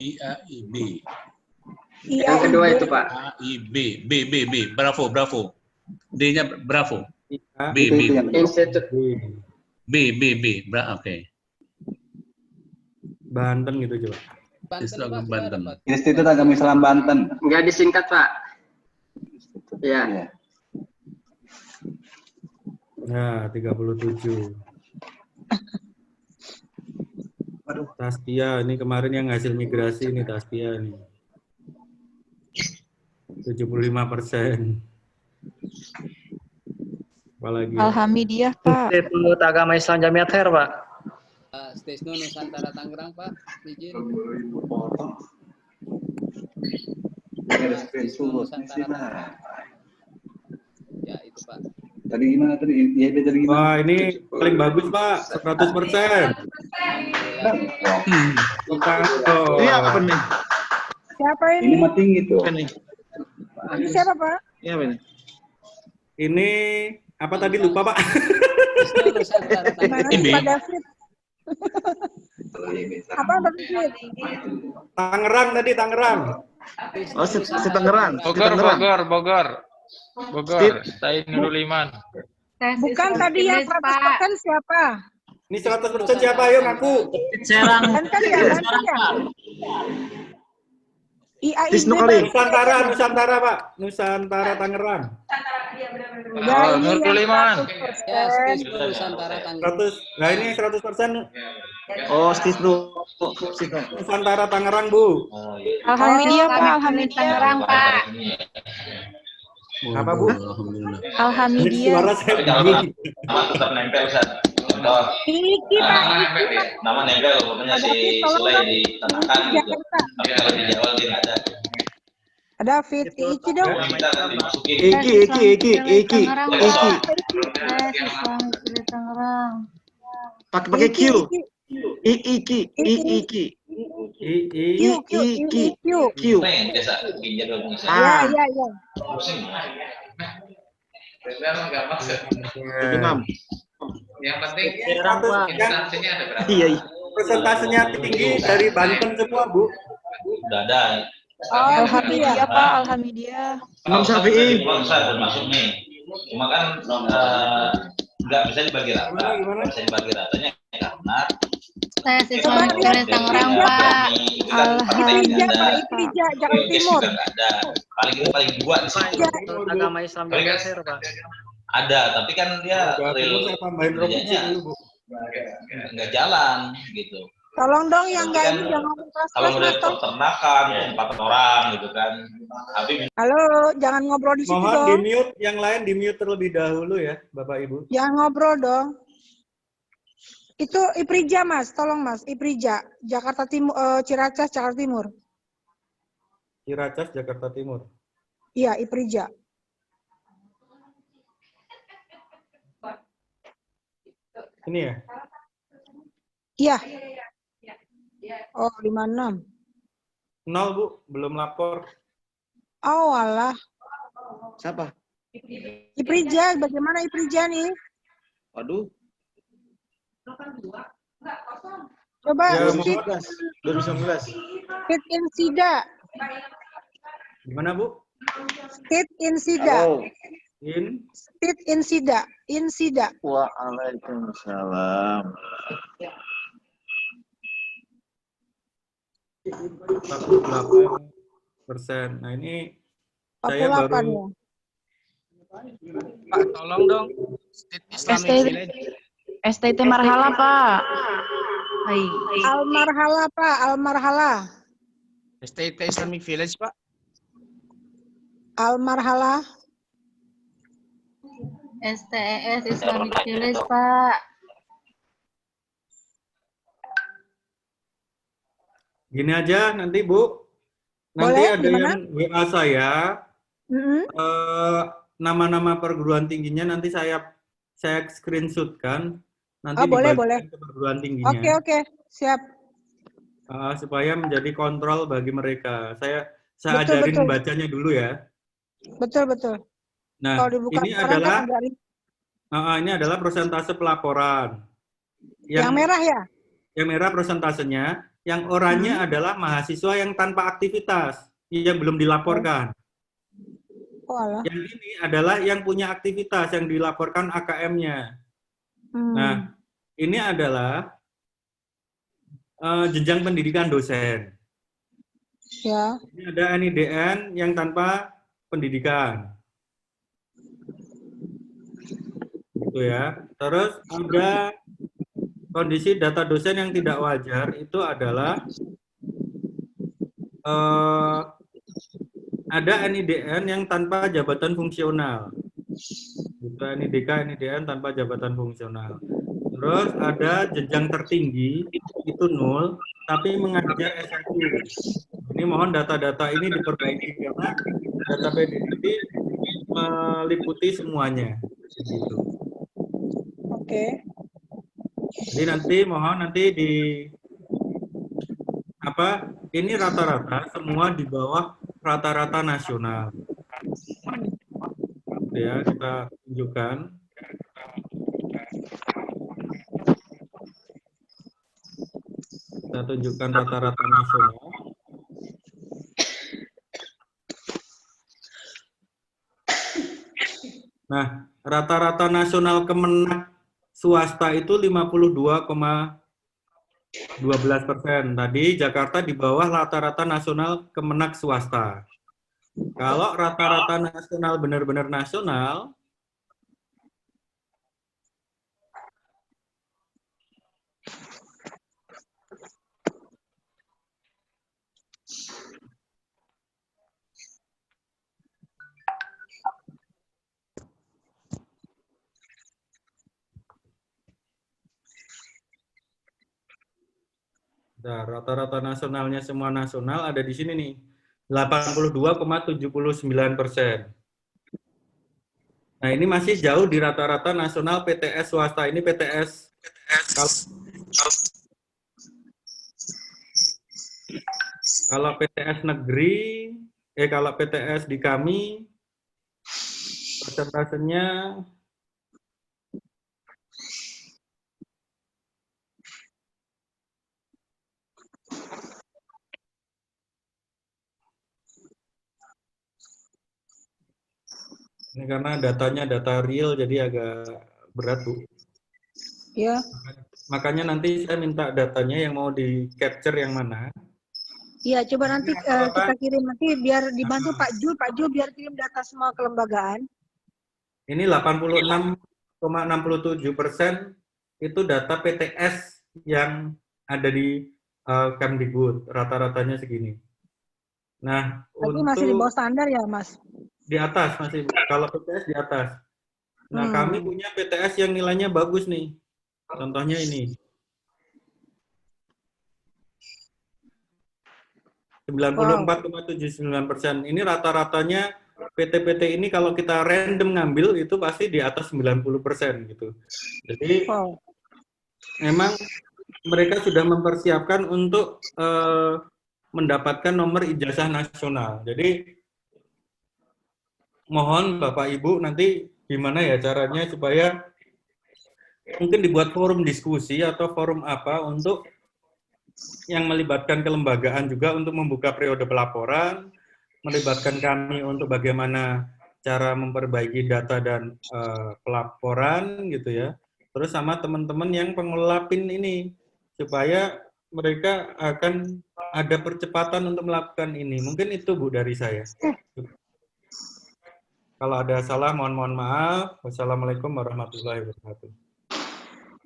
IAIB. Yang kedua itu, Pak. IAIB. B. Bravo. D-nya Bravo. B. Institut. B. Oke. Banten gitu coba. Banten. Institut Agama Islam Banten. Enggak disingkat, Pak. Ya. Nah, 37. Taskia, ini kemarin yang hasil migrasi ini Taskia nih. 75%. Apalagi? Alhamdulillah, Pak. Institut Agama Islam Jamiat Khair, Pak. Stisno Nusantara Tangerang, Pak. Izin. Ya, itu, Pak. Tadi gimana tadi? IAIB tadi gimana? Wah, ini paling bagus, Pak. 100%. Ini apa nih? Siapa ini? Ini mah tinggi tuh. Ini. Ini siapa, Pak? Ini apa ini? Ini apa tadi lupa, Pak? Mana Pak David? Apa David? Tangerang tadi, Tangerang. Oh, Tangerang. Bogor. Said Nurul Iman. Bukan tadi yang 100% siapa? Ini 100% siapa? Ayo ngaku. Serang. Kan ya? IAIB. Nusantara, Pak. Nusantara Tangerang. Nurul Iman. Ya, Stisno Nusantara Tangerang. 100. Nah, ini 100% Oh, Stisnu. Nusantara Tangerang, Bu. Alhamdulillah Pak, Alhamdulillah. Tangerang Pak. Apa, Bu? Alhamdulillah. Suara saya bingung. Tetap nempel, Ustaz. Iki Pak. Nama nempel, pokoknya si Sulai di Tanakan gitu. Tapi kalau di Jawa dia nggak ada. Ada Fit, Iki dong. Kita akan dimasukin. Iki. Pakai Q. Iki. Q. Biasa, pinjam dulu. Ya. Yang penting instansinya ada berapa? Iya. Persentasenya tinggi dari Banten semua, Bu. Udah ada. Alhamdulillah Pak, Alhamdulillah. Imam Syafi'i. Ustaz termasuk nih. Cuma kan nggak bisa dibagi rata. Nggak bisa dibagi ratanya karena Saya siswa dari Tangerang Pak. Alhamdulillah. Iprija, Jakarta Timur. Nggak ada. Paling dua di sini. Agama Islam Jawa Timur, Pak. Ada, tapi kan dia real Saya tambahin provinsi dulu, Bu. nggak jalan gitu. Tolong dong yang nggak Kan ini jangan kalau keras-keras, model Mas, Tom. peternakan 4 orang gitu kan. Tapi Halo, jangan ngobrol di situ Mohon dong. di-mute, yang lain di-mute terlebih dahulu ya, Bapak Ibu. Jangan ngobrol dong. Itu Iprija, Mas. Tolong, Mas. Iprija, Jakarta Timur, Ciracas, Jakarta Timur. Ciracas, Jakarta Timur. Iya, Iprija. Ini ya? Iya. Oh, 56. 0, Bu. Belum lapor. Oh, alah. Siapa? Iprija, bagaimana Iprija nih? Waduh. Coba Ya, Fit, 2019. Fit Insida. Gimana, Bu? Fit Insida. Halo. Fit Insida. Insida. Waalaikumsalam. 48%. Nah, ini saya 48 baru ya. Pak, tolong dong. State Islamic STT Village. STT Marhala Pak. Hai. Almarhala, Pak. Almarhala. State Islamic Village, Pak. Almarhala. STES Islamic Village Pak. gini aja nanti, Bu. Nanti Boleh, ada gimana? yang WA saya, Mm-mm. nama-nama perguruan tingginya nanti saya screenshotkan, nanti Oh, boleh, dibagikan boleh. ke perguruan tingginya. Oke. Siap. Supaya menjadi kontrol bagi mereka. Saya Betul, ajarin betul. bacanya dulu ya. Betul. Nah, Kalau dibuka ini orang adalah kan agak ini adalah persentase pelaporan. yang merah ya? Yang merah persentasenya, yang oranye adalah mahasiswa yang tanpa aktivitas, yang belum dilaporkan. Oh, alah. Yang ini adalah yang punya aktivitas, yang dilaporkan AKM-nya. Nah, ini adalah jenjang pendidikan dosen. Ya. Ini ada NIDN yang tanpa pendidikan. Gitu ya. Terus ada kondisi data dosen yang tidak wajar, itu adalah ada NIDN yang tanpa jabatan fungsional. Gitu, NIDN tanpa jabatan fungsional. Terus ada jenjang tertinggi, itu 0, tapi mengajar S1. Ini mohon data-data ini diperbaiki karena data PDDT meliputi semuanya. Gitu. Oke. Jadi nanti ini rata-rata semua di bawah rata-rata nasional. Ya, kita tunjukkan. Kita tunjukkan rata-rata nasional. Nah, rata-rata nasional Kemenak swasta itu 52,12%. Tadi Jakarta di bawah rata-rata nasional Kemenak swasta. Kalau rata-rata nasional benar-benar nasional, Nah, rata-rata nasionalnya semua nasional ada di sini nih, 82,79%. Nah, ini masih jauh di rata-rata nasional PTS swasta. Ini PTS kalau PTS negeri, kalau PTS di kami persentasenya ini karena datanya data real jadi agak berat, Bu. Ya. Makanya nanti saya minta datanya yang mau di capture yang mana. Iya, coba nanti kita kirim nanti biar dibantu Pak Jul biar kirim data semua kelembagaan. Ini 86,67% itu data PTS yang ada di Kemdikbud, rata-ratanya segini. Nah, Tapi masih di bawah standar ya, Mas? Di atas masih, kalau PTS di atas. Nah, kami punya PTS yang nilainya bagus nih. Contohnya ini. 94,79%. Ini rata-ratanya PT-PT ini kalau kita random ngambil itu pasti di atas 90% gitu. Jadi memang mereka sudah mempersiapkan untuk mendapatkan nomor ijazah nasional. Jadi mohon Bapak Ibu nanti gimana ya caranya supaya mungkin dibuat forum diskusi atau forum apa untuk yang melibatkan kelembagaan juga untuk membuka periode pelaporan, melibatkan kami untuk bagaimana cara memperbaiki data dan pelaporan gitu ya. Terus sama teman-teman yang pengelola PIN ini supaya mereka akan ada percepatan untuk melakukan ini. Mungkin itu Bu dari saya. Kalau ada salah mohon maaf. Wassalamualaikum warahmatullahi wabarakatuh.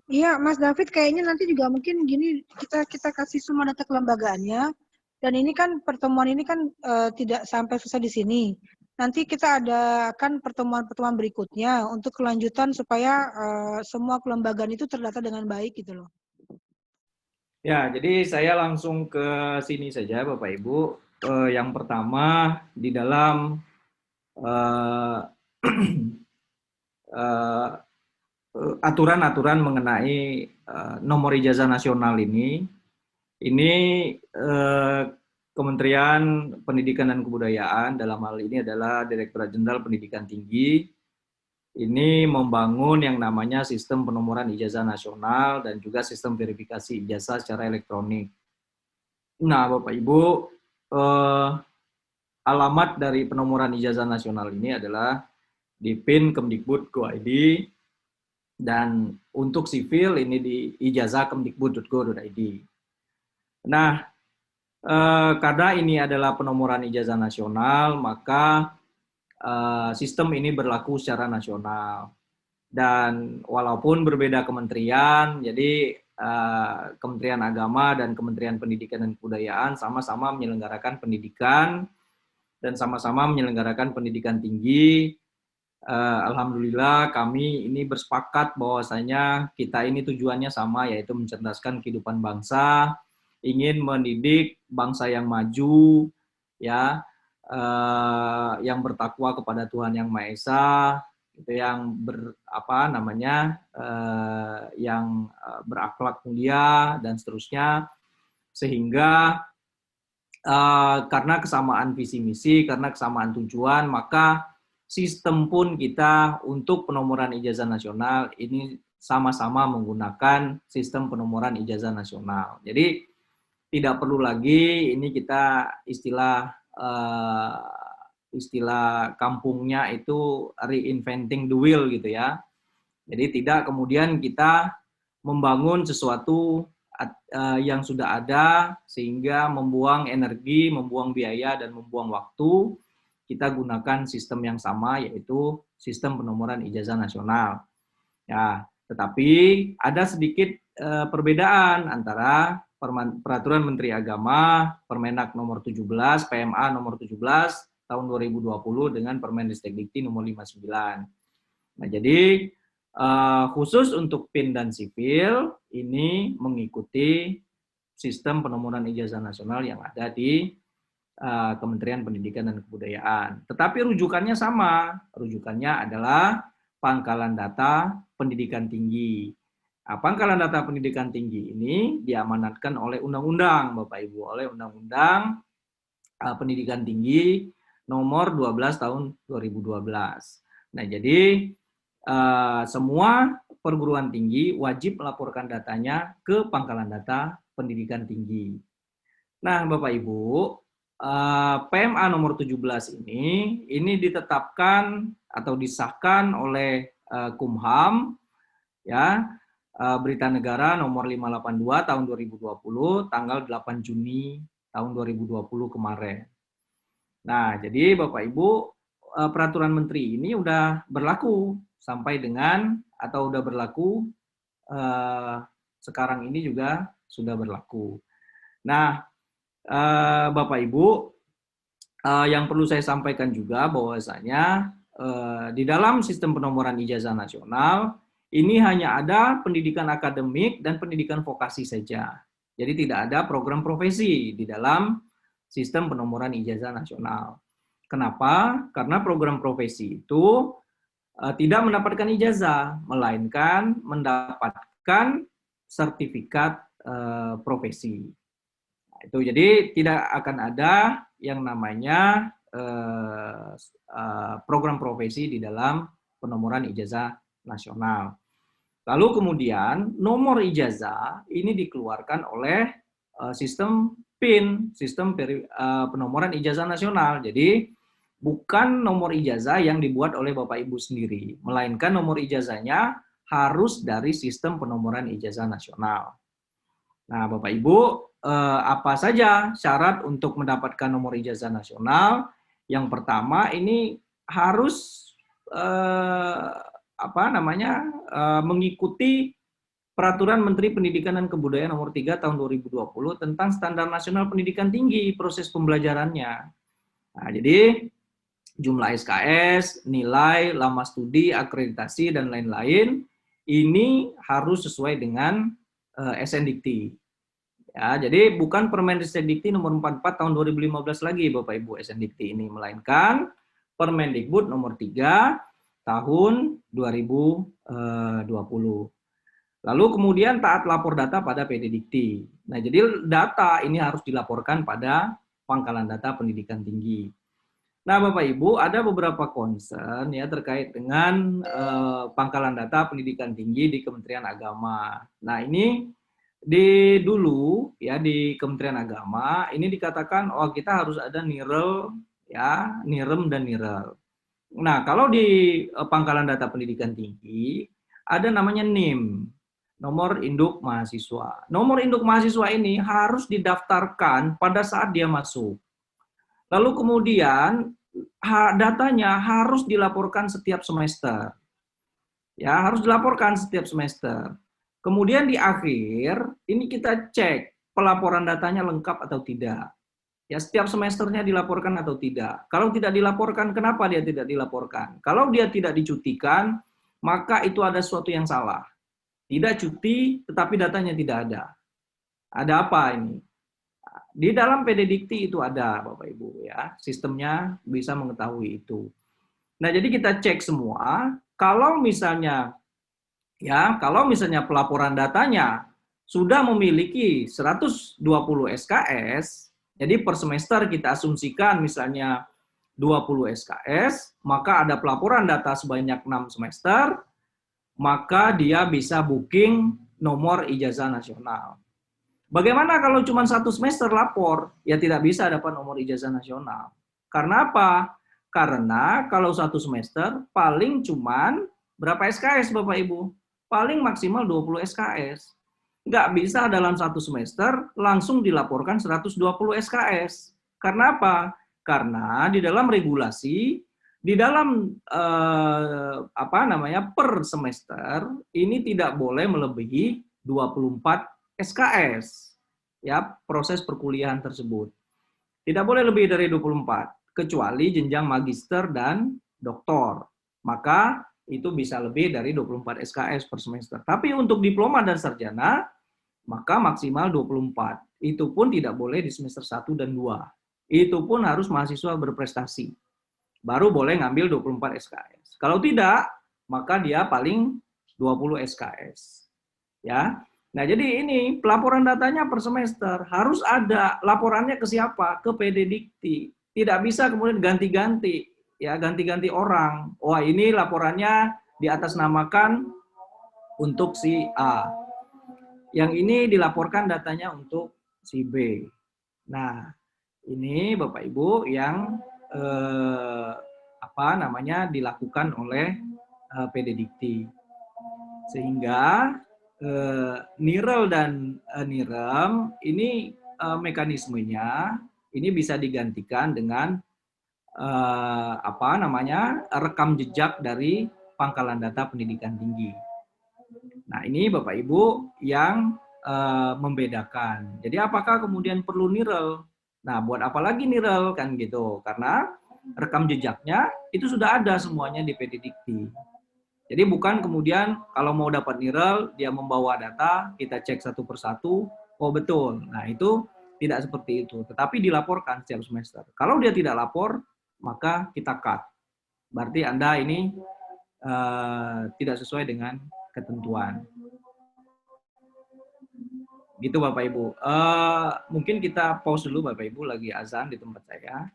Iya, Mas David kayaknya nanti juga mungkin gini kita kasih semua data kelembagaannya. Dan ini kan pertemuan ini kan tidak sampai selesai di sini. Nanti kita adakan pertemuan-pertemuan berikutnya untuk kelanjutan supaya semua kelembagaan itu terdata dengan baik gitu loh. Ya, jadi saya langsung ke sini saja Bapak Ibu. Yang pertama di dalam aturan-aturan mengenai nomor ijazah nasional ini Kementerian Pendidikan dan Kebudayaan dalam hal ini adalah Direktorat Jenderal Pendidikan Tinggi ini membangun yang namanya sistem penomoran ijazah nasional dan juga sistem verifikasi ijazah secara elektronik. Nah, Bapak Ibu, alamat dari penomoran ijazah nasional ini adalah di PIN Kemdikbud.go.id dan untuk sivil ini di ijazah.kemdikbud.go.id. Nah, karena ini adalah penomoran ijazah nasional, maka sistem ini berlaku secara nasional. Dan walaupun berbeda kementerian, jadi Kementerian Agama dan Kementerian Pendidikan dan Kebudayaan sama-sama menyelenggarakan pendidikan dan sama-sama menyelenggarakan pendidikan tinggi. Alhamdulillah kami ini bersepakat bahwasanya kita ini tujuannya sama, yaitu mencerdaskan kehidupan bangsa, ingin mendidik bangsa yang maju, ya, yang bertakwa kepada Tuhan Yang Maha Esa, itu yang yang berakhlak mulia dan seterusnya, sehingga karena kesamaan visi misi, karena kesamaan tujuan, maka sistem pun kita untuk penomoran ijazah nasional ini sama-sama menggunakan sistem penomoran ijazah nasional. Jadi tidak perlu lagi ini kita istilah kampungnya itu reinventing the wheel gitu ya. Jadi tidak kemudian kita membangun sesuatu yang sudah ada sehingga membuang energi, membuang biaya dan membuang waktu. Kita gunakan sistem yang sama, yaitu sistem penomoran ijazah nasional. Ya, tetapi ada sedikit perbedaan antara Peraturan Menteri Agama, Permenak nomor 17, PMA nomor 17 tahun 2020 dengan Permendikbud nomor 59. Nah, jadi khusus untuk PIN dan sipil ini mengikuti sistem penomoran ijazah nasional yang ada di Kementerian Pendidikan dan Kebudayaan. Tetapi rujukannya sama, rujukannya adalah Pangkalan Data Pendidikan Tinggi. Nah, Pangkalan Data Pendidikan Tinggi ini diamanatkan oleh undang-undang, Bapak Ibu, oleh Undang-Undang Pendidikan Tinggi nomor 12 tahun 2012. Nah, jadi semua perguruan tinggi wajib melaporkan datanya ke Pangkalan Data Pendidikan Tinggi. Nah, Bapak Ibu, PMA nomor 17 ini ditetapkan atau disahkan oleh Kumham, ya, Berita Negara nomor 582 tahun 2020 tanggal 8 Juni tahun 2020 kemarin. Nah, jadi Bapak Ibu, peraturan menteri ini udah berlaku sampai dengan atau udah berlaku sekarang ini juga sudah berlaku. Nah, Bapak Ibu, yang perlu saya sampaikan juga bahwasanya di dalam sistem penomoran ijazah nasional ini hanya ada pendidikan akademik dan pendidikan vokasi saja. Jadi tidak ada program profesi di dalam sistem penomoran ijazah nasional. Kenapa? Karena program profesi itu tidak mendapatkan ijazah, melainkan mendapatkan sertifikat profesi. Nah, itu jadi tidak akan ada yang namanya program profesi di dalam penomoran ijazah nasional. Lalu kemudian nomor ijazah ini dikeluarkan oleh sistem PIN, sistem penomoran ijazah nasional. Jadi bukan nomor ijazah yang dibuat oleh Bapak Ibu sendiri, melainkan nomor ijazahnya harus dari sistem penomoran ijazah nasional. Nah, Bapak Ibu, apa saja syarat untuk mendapatkan nomor ijazah nasional? Yang pertama ini harus mengikuti Peraturan Menteri Pendidikan dan Kebudayaan nomor 3 tahun 2020 tentang Standar Nasional Pendidikan Tinggi proses pembelajarannya. Nah, jadi jumlah SKS, nilai, lama studi, akreditasi dan lain-lain ini harus sesuai dengan SNDikti. Ya, jadi bukan Permendikbud nomor 44 tahun 2015 lagi Bapak Ibu SNDikti ini, melainkan Permendikbud nomor 3 tahun 2020. Lalu kemudian taat lapor data pada PDDikti. Nah, jadi data ini harus dilaporkan pada Pangkalan Data Pendidikan Tinggi. Nah, Bapak Ibu, ada beberapa concern ya terkait dengan Pangkalan Data Pendidikan Tinggi di Kementerian Agama. Nah, ini dulu ya di Kementerian Agama ini dikatakan kita harus ada NIREL ya, NIREM dan NIREL. Nah, kalau di Pangkalan Data Pendidikan Tinggi ada namanya NIM, nomor induk mahasiswa. Nomor induk mahasiswa ini harus didaftarkan pada saat dia masuk. Lalu kemudian datanya harus dilaporkan setiap semester. Ya, harus dilaporkan setiap semester. Kemudian di akhir ini kita cek pelaporan datanya lengkap atau tidak. Ya, setiap semesternya dilaporkan atau tidak. Kalau tidak dilaporkan, kenapa dia tidak dilaporkan? Kalau dia tidak dicutikan, maka itu ada sesuatu yang salah. Tidak cuti, tetapi datanya tidak ada. Ada apa ini? Di dalam PDDikti itu ada, Bapak Ibu ya, sistemnya bisa mengetahui itu. Nah, jadi kita cek semua. Kalau misalnya pelaporan datanya sudah memiliki 120 SKS, jadi per semester kita asumsikan misalnya 20 SKS, maka ada pelaporan data sebanyak 6 semester, maka dia bisa booking nomor ijazah nasional. Bagaimana kalau cuma 1 semester lapor? Ya tidak bisa dapat nomor ijazah nasional. Karena apa? Karena kalau 1 semester paling cuma berapa SKS Bapak Ibu? Paling maksimal 20 SKS. Nggak bisa dalam 1 semester langsung dilaporkan 120 SKS. Karena apa? Karena di dalam regulasi, di dalam per semester ini tidak boleh melebihi 24 SKS ya proses perkuliahan tersebut. Tidak boleh lebih dari 24 kecuali jenjang magister dan doktor. Maka itu bisa lebih dari 24 SKS per semester. Tapi untuk diploma dan sarjana maka maksimal 24. Itu pun tidak boleh di semester 1 dan 2. Itu pun harus mahasiswa berprestasi. Baru boleh ngambil 24 SKS. Kalau tidak, maka dia paling 20 SKS. Ya. Nah, jadi ini pelaporan datanya per semester harus ada. Laporannya ke siapa? Ke PD Dikti. Tidak bisa kemudian ganti-ganti, ya, ganti-ganti orang. Wah, ini laporannya diatasnamakan untuk si A. Yang ini dilaporkan datanya untuk si B. Nah, ini Bapak Ibu yang dilakukan oleh PD Dikti. Sehingga NIREL dan NIREM ini mekanismenya ini bisa digantikan dengan rekam jejak dari Pangkalan Data Pendidikan Tinggi. Nah, ini Bapak Ibu yang membedakan. Jadi apakah kemudian perlu NIREL? Nah, buat apa lagi NIREL kan gitu? Karena rekam jejaknya itu sudah ada semuanya di PD Dikti. Jadi bukan kemudian kalau mau dapat NIREL, dia membawa data, kita cek satu persatu, oh betul. Nah, itu tidak seperti itu. Tetapi dilaporkan setiap semester. Kalau dia tidak lapor, maka kita cut. Berarti Anda ini tidak sesuai dengan ketentuan. Gitu Bapak Ibu. Mungkin kita pause dulu Bapak Ibu, lagi azan di tempat saya.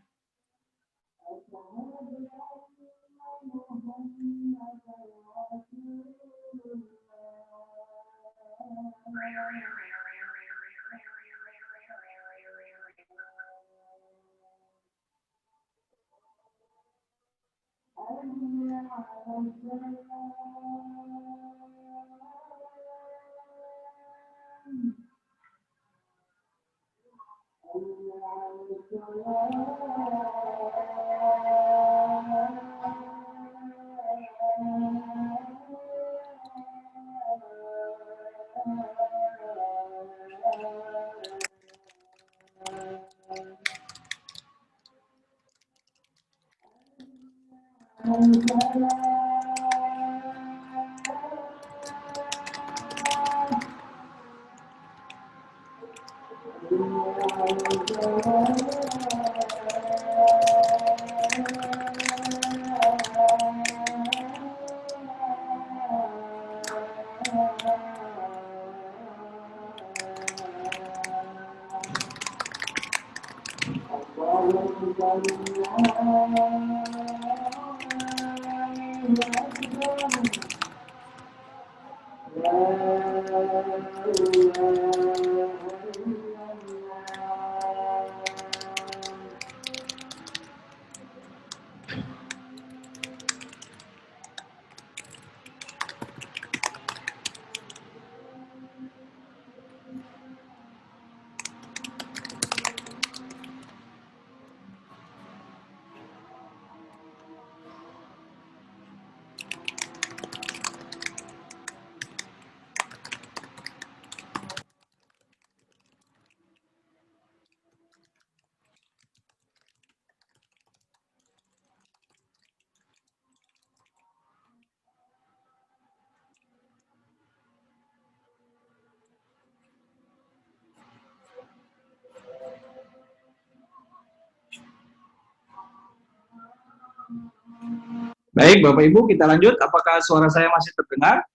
Baik, Bapak Ibu, kita lanjut. Apakah suara saya masih terdengar?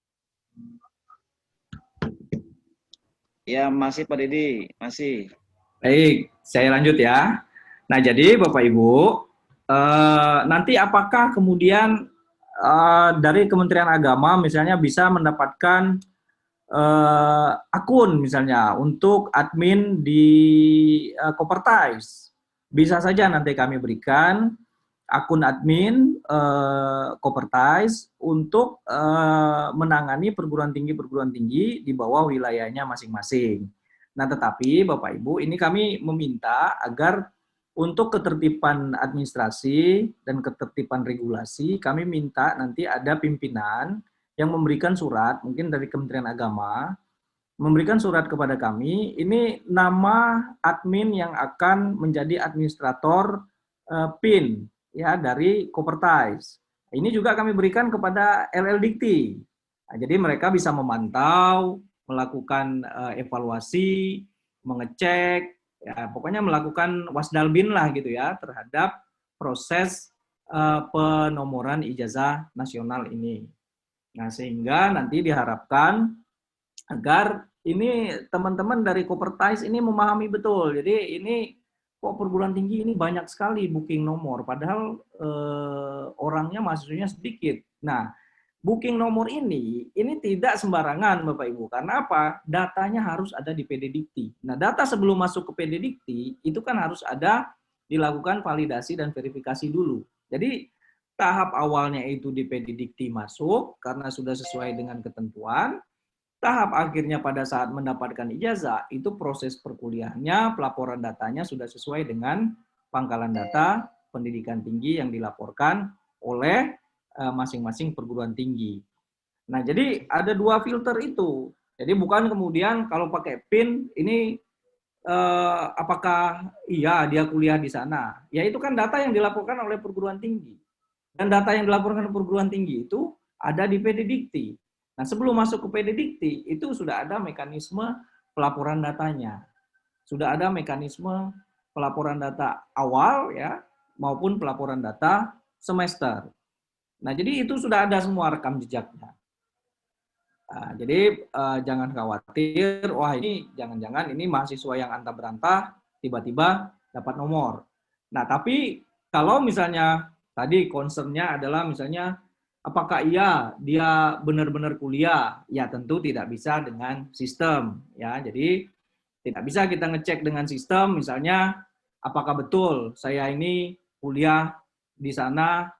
Ya, masih Pak Didi, masih. Baik, saya lanjut ya. Nah, jadi Bapak Ibu, nanti apakah kemudian dari Kementerian Agama misalnya bisa mendapatkan akun misalnya untuk admin di Kopertais? Bisa saja nanti kami berikan akun admin Kopertais untuk menangani perguruan tinggi di bawah wilayahnya masing-masing. Nah, tetapi Bapak Ibu, ini kami meminta agar untuk ketertiban administrasi dan ketertiban regulasi, kami minta nanti ada pimpinan yang memberikan surat, mungkin dari Kementerian Agama, memberikan surat kepada kami, ini nama admin yang akan menjadi administrator PIN, ya, dari Kopertais. Ini juga kami berikan kepada LL Dikti. Nah, jadi mereka bisa memantau melakukan evaluasi, mengecek, ya pokoknya melakukan wasdalbin lah gitu ya terhadap proses penomoran ijazah nasional ini. Nah, sehingga nanti diharapkan agar ini teman-teman dari Kopertais ini memahami betul. Jadi ini kok perguruan tinggi ini banyak sekali booking nomor, padahal orangnya mahasiswanya sedikit. Nah, booking nomor ini tidak sembarangan Bapak Ibu. Karena apa? Datanya harus ada di PD Dikti. Nah, data sebelum masuk ke PD Dikti itu kan harus ada dilakukan validasi dan verifikasi dulu. Jadi tahap awalnya itu di PD Dikti masuk karena sudah sesuai dengan ketentuan. Tahap akhirnya pada saat mendapatkan ijazah itu proses perkuliahannya, pelaporan datanya sudah sesuai dengan pangkalan data pendidikan tinggi yang dilaporkan oleh masing-masing perguruan tinggi. Nah, jadi ada dua filter itu. Jadi bukan kemudian kalau pakai PIN ini apakah iya dia kuliah di sana. Ya itu kan data yang dilaporkan oleh perguruan tinggi. Dan data yang dilaporkan oleh perguruan tinggi itu ada di PD Dikti. Nah, sebelum masuk ke PD Dikti itu sudah ada mekanisme pelaporan datanya. Sudah ada mekanisme pelaporan data awal ya maupun pelaporan data semester. Nah, jadi itu sudah ada semua rekam jejaknya. Nah, jadi jangan khawatir, wah ini jangan-jangan ini mahasiswa yang antah berantah tiba-tiba dapat nomor. Nah, tapi kalau misalnya tadi concernnya adalah misalnya apakah iya dia benar-benar kuliah? Ya tentu tidak bisa dengan sistem. Ya, jadi tidak bisa kita ngecek dengan sistem misalnya apakah betul saya ini kuliah di sana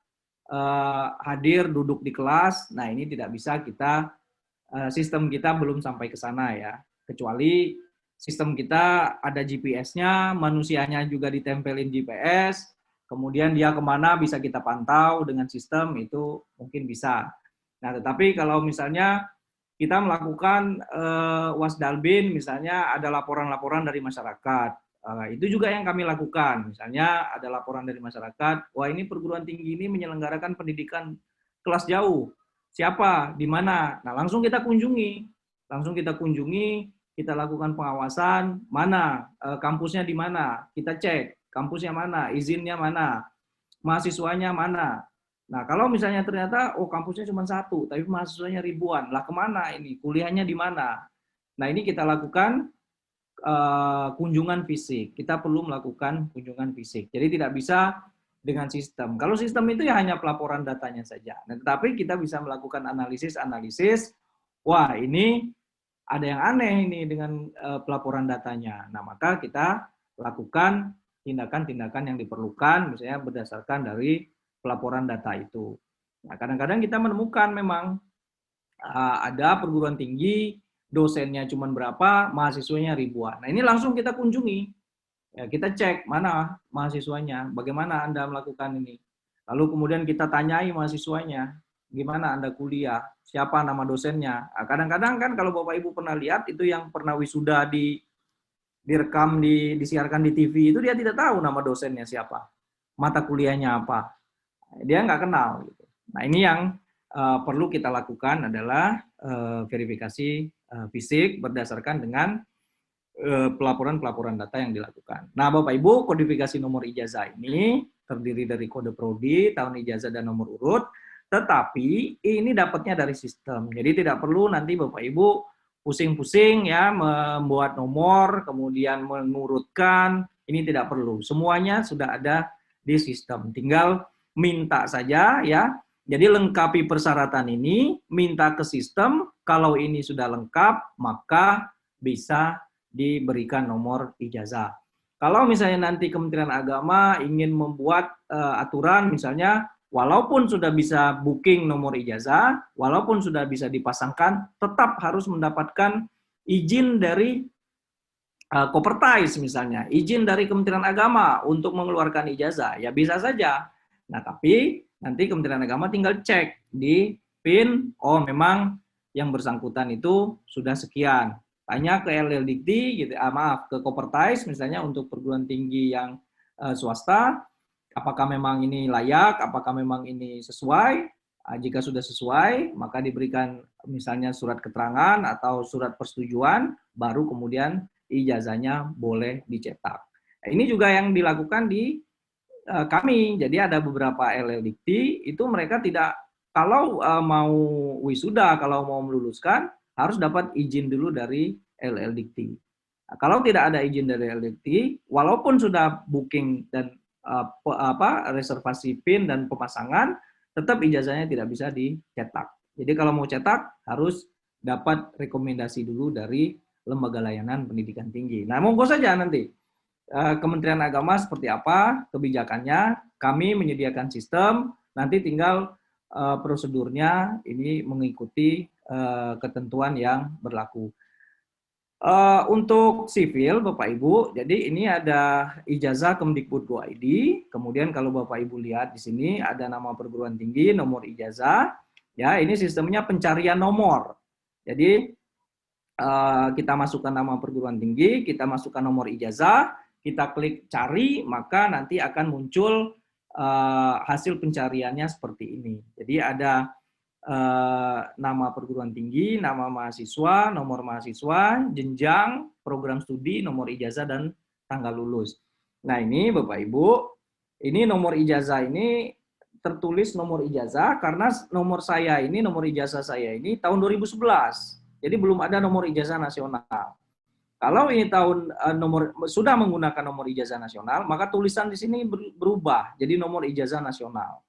hadir duduk di kelas. Nah, ini tidak bisa kita sistem kita belum sampai ke sana ya. Kecuali sistem kita ada GPS-nya, manusianya juga ditempelin GPS, kemudian dia kemana bisa kita pantau dengan sistem itu mungkin bisa. Nah, tetapi kalau misalnya kita melakukan wasdalbin, misalnya ada laporan-laporan dari masyarakat, itu juga yang kami lakukan. Misalnya ada laporan dari masyarakat, wah ini perguruan tinggi ini menyelenggarakan pendidikan kelas jauh. Siapa? Di mana? Nah, langsung kita kunjungi. Kita lakukan pengawasan, mana kampusnya di mana, kita cek kampusnya mana, izinnya mana, mahasiswanya mana. Nah, kalau misalnya ternyata, oh kampusnya cuma satu, tapi mahasiswanya ribuan, lah kemana ini, kuliahnya di mana? Nah, ini kita lakukan kunjungan fisik. Kita perlu melakukan kunjungan fisik. Jadi tidak bisa dengan sistem. Kalau sistem itu ya hanya pelaporan datanya saja. Nah, tetapi kita bisa melakukan analisis. Wah, ini ada yang aneh ini dengan pelaporan datanya. Nah, maka kita lakukan tindakan-tindakan yang diperlukan, misalnya berdasarkan dari pelaporan data itu. Nah, kadang-kadang kita menemukan memang ada perguruan tinggi, dosennya cuma berapa, mahasiswanya ribuan. Nah, ini langsung kita kunjungi. Ya, kita cek mana mahasiswanya, bagaimana Anda melakukan ini. Lalu kemudian kita tanyai mahasiswanya, gimana Anda kuliah, siapa nama dosennya. Nah, kadang-kadang kan kalau Bapak Ibu pernah lihat, itu yang pernah wisuda direkam, disiarkan di TV, itu dia tidak tahu nama dosennya siapa, mata kuliahnya apa. Dia nggak kenal. Gitu. Nah, ini yang perlu kita lakukan adalah verifikasi fisik berdasarkan dengan pelaporan-pelaporan data yang dilakukan. Nah, Bapak Ibu, kodifikasi nomor ijazah ini terdiri dari kode prodi, tahun ijazah dan nomor urut, tetapi ini dapatnya dari sistem. Jadi tidak perlu nanti Bapak Ibu pusing-pusing ya membuat nomor, kemudian mengurutkan, ini tidak perlu. Semuanya sudah ada di sistem. Tinggal minta saja ya. Jadi lengkapi persyaratan ini, minta ke sistem, kalau ini sudah lengkap, maka bisa diberikan nomor ijazah. Kalau misalnya nanti Kementerian Agama ingin membuat aturan misalnya, walaupun sudah bisa booking nomor ijazah, walaupun sudah bisa dipasangkan, tetap harus mendapatkan izin dari Kopertais misalnya, izin dari Kementerian Agama untuk mengeluarkan ijazah, ya bisa saja. Nah, tapi nanti Kementerian Agama tinggal cek di PIN, oh memang yang bersangkutan itu sudah sekian. Tanya ke LL Dikti, gitu, ke Kopertais misalnya untuk perguruan tinggi yang swasta, apakah memang ini layak, apakah memang ini sesuai, Jika sudah sesuai, maka diberikan misalnya surat keterangan atau surat persetujuan, baru kemudian ijazahnya boleh dicetak. Ini juga yang dilakukan di kami. Jadi ada beberapa LL Dikti, itu mereka tidak, kalau mau wisuda, kalau mau meluluskan, harus dapat izin dulu dari LL Dikti. Nah, kalau tidak ada izin dari LL Dikti, walaupun sudah booking dan reservasi PIN dan pemasangan, tetap ijazahnya tidak bisa dicetak. Jadi kalau mau cetak, harus dapat rekomendasi dulu dari Lembaga Layanan Pendidikan Tinggi. Nah, monggo saja nanti Kementerian Agama seperti apa kebijakannya, kami menyediakan sistem, nanti tinggal prosedurnya ini mengikuti ketentuan yang berlaku. Untuk sipil, Bapak Ibu, jadi ini ada ijazah Kemdikbud.go.id, kemudian kalau Bapak Ibu lihat di sini ada nama perguruan tinggi, nomor ijazah, ya ini sistemnya pencarian nomor. Jadi kita masukkan nama perguruan tinggi, kita masukkan nomor ijazah, kita klik cari, maka nanti akan muncul hasil pencariannya seperti ini. Jadi ada nama perguruan tinggi, nama mahasiswa, nomor mahasiswa, jenjang, program studi, nomor ijazah, dan tanggal lulus. Nah ini Bapak Ibu, ini nomor ijazah ini tertulis nomor ijazah karena nomor saya ini, nomor ijazah saya ini tahun 2011. Jadi belum ada nomor ijazah nasional. Kalau ini tahun sudah menggunakan nomor ijazah nasional, maka tulisan di sini berubah jadi nomor ijazah nasional.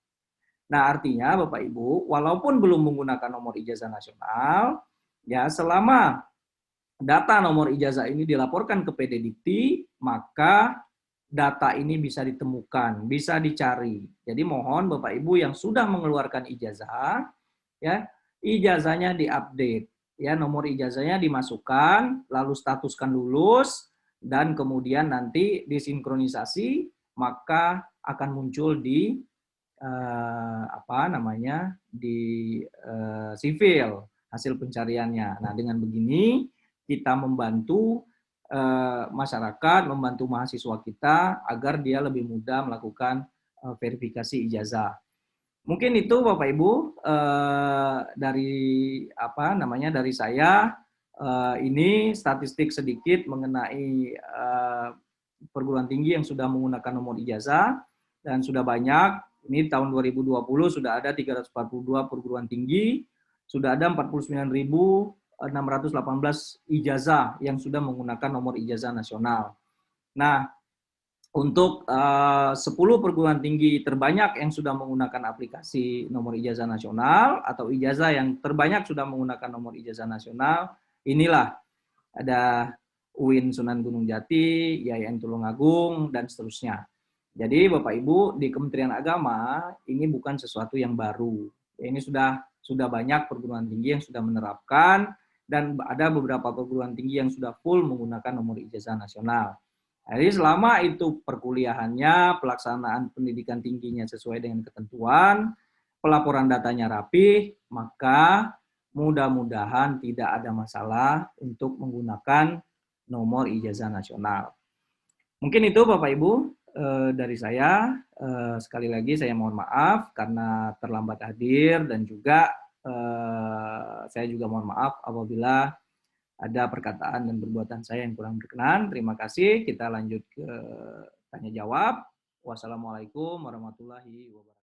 Nah, artinya Bapak Ibu, walaupun belum menggunakan nomor ijazah nasional, ya selama data nomor ijazah ini dilaporkan ke PD Dikti, maka data ini bisa ditemukan, bisa dicari. Jadi mohon Bapak Ibu yang sudah mengeluarkan ijazah, ya ijazahnya diupdate, ya nomor ijazahnya dimasukkan, lalu statuskan lulus, dan kemudian nanti disinkronisasi, maka akan muncul di sipil hasil pencariannya. Nah, dengan begini kita membantu masyarakat, membantu mahasiswa kita agar dia lebih mudah melakukan verifikasi ijazah. Mungkin itu Bapak Ibu dari saya ini statistik sedikit mengenai perguruan tinggi yang sudah menggunakan nomor ijazah dan sudah banyak. Ini tahun 2020 sudah ada 342 perguruan tinggi, sudah ada 49.618 ijazah yang sudah menggunakan nomor ijazah nasional. Nah, untuk 10 perguruan tinggi terbanyak yang sudah menggunakan aplikasi nomor ijazah nasional atau ijazah yang terbanyak sudah menggunakan nomor ijazah nasional, inilah ada UIN Sunan Gunung Jati, IAIN Tulungagung, dan seterusnya. Jadi Bapak Ibu di Kementerian Agama ini bukan sesuatu yang baru. Ini sudah banyak perguruan tinggi yang sudah menerapkan dan ada beberapa perguruan tinggi yang sudah full menggunakan nomor ijazah nasional. Jadi selama itu perkuliahannya, pelaksanaan pendidikan tingginya sesuai dengan ketentuan, pelaporan datanya rapih, maka mudah-mudahan tidak ada masalah untuk menggunakan nomor ijazah nasional. Mungkin itu Bapak Ibu dari saya. Sekali lagi saya mohon maaf karena terlambat hadir dan juga saya juga mohon maaf apabila ada perkataan dan perbuatan saya yang kurang berkenan. Terima kasih. Kita lanjut ke tanya jawab. Wassalamualaikum warahmatullahi wabarakatuh.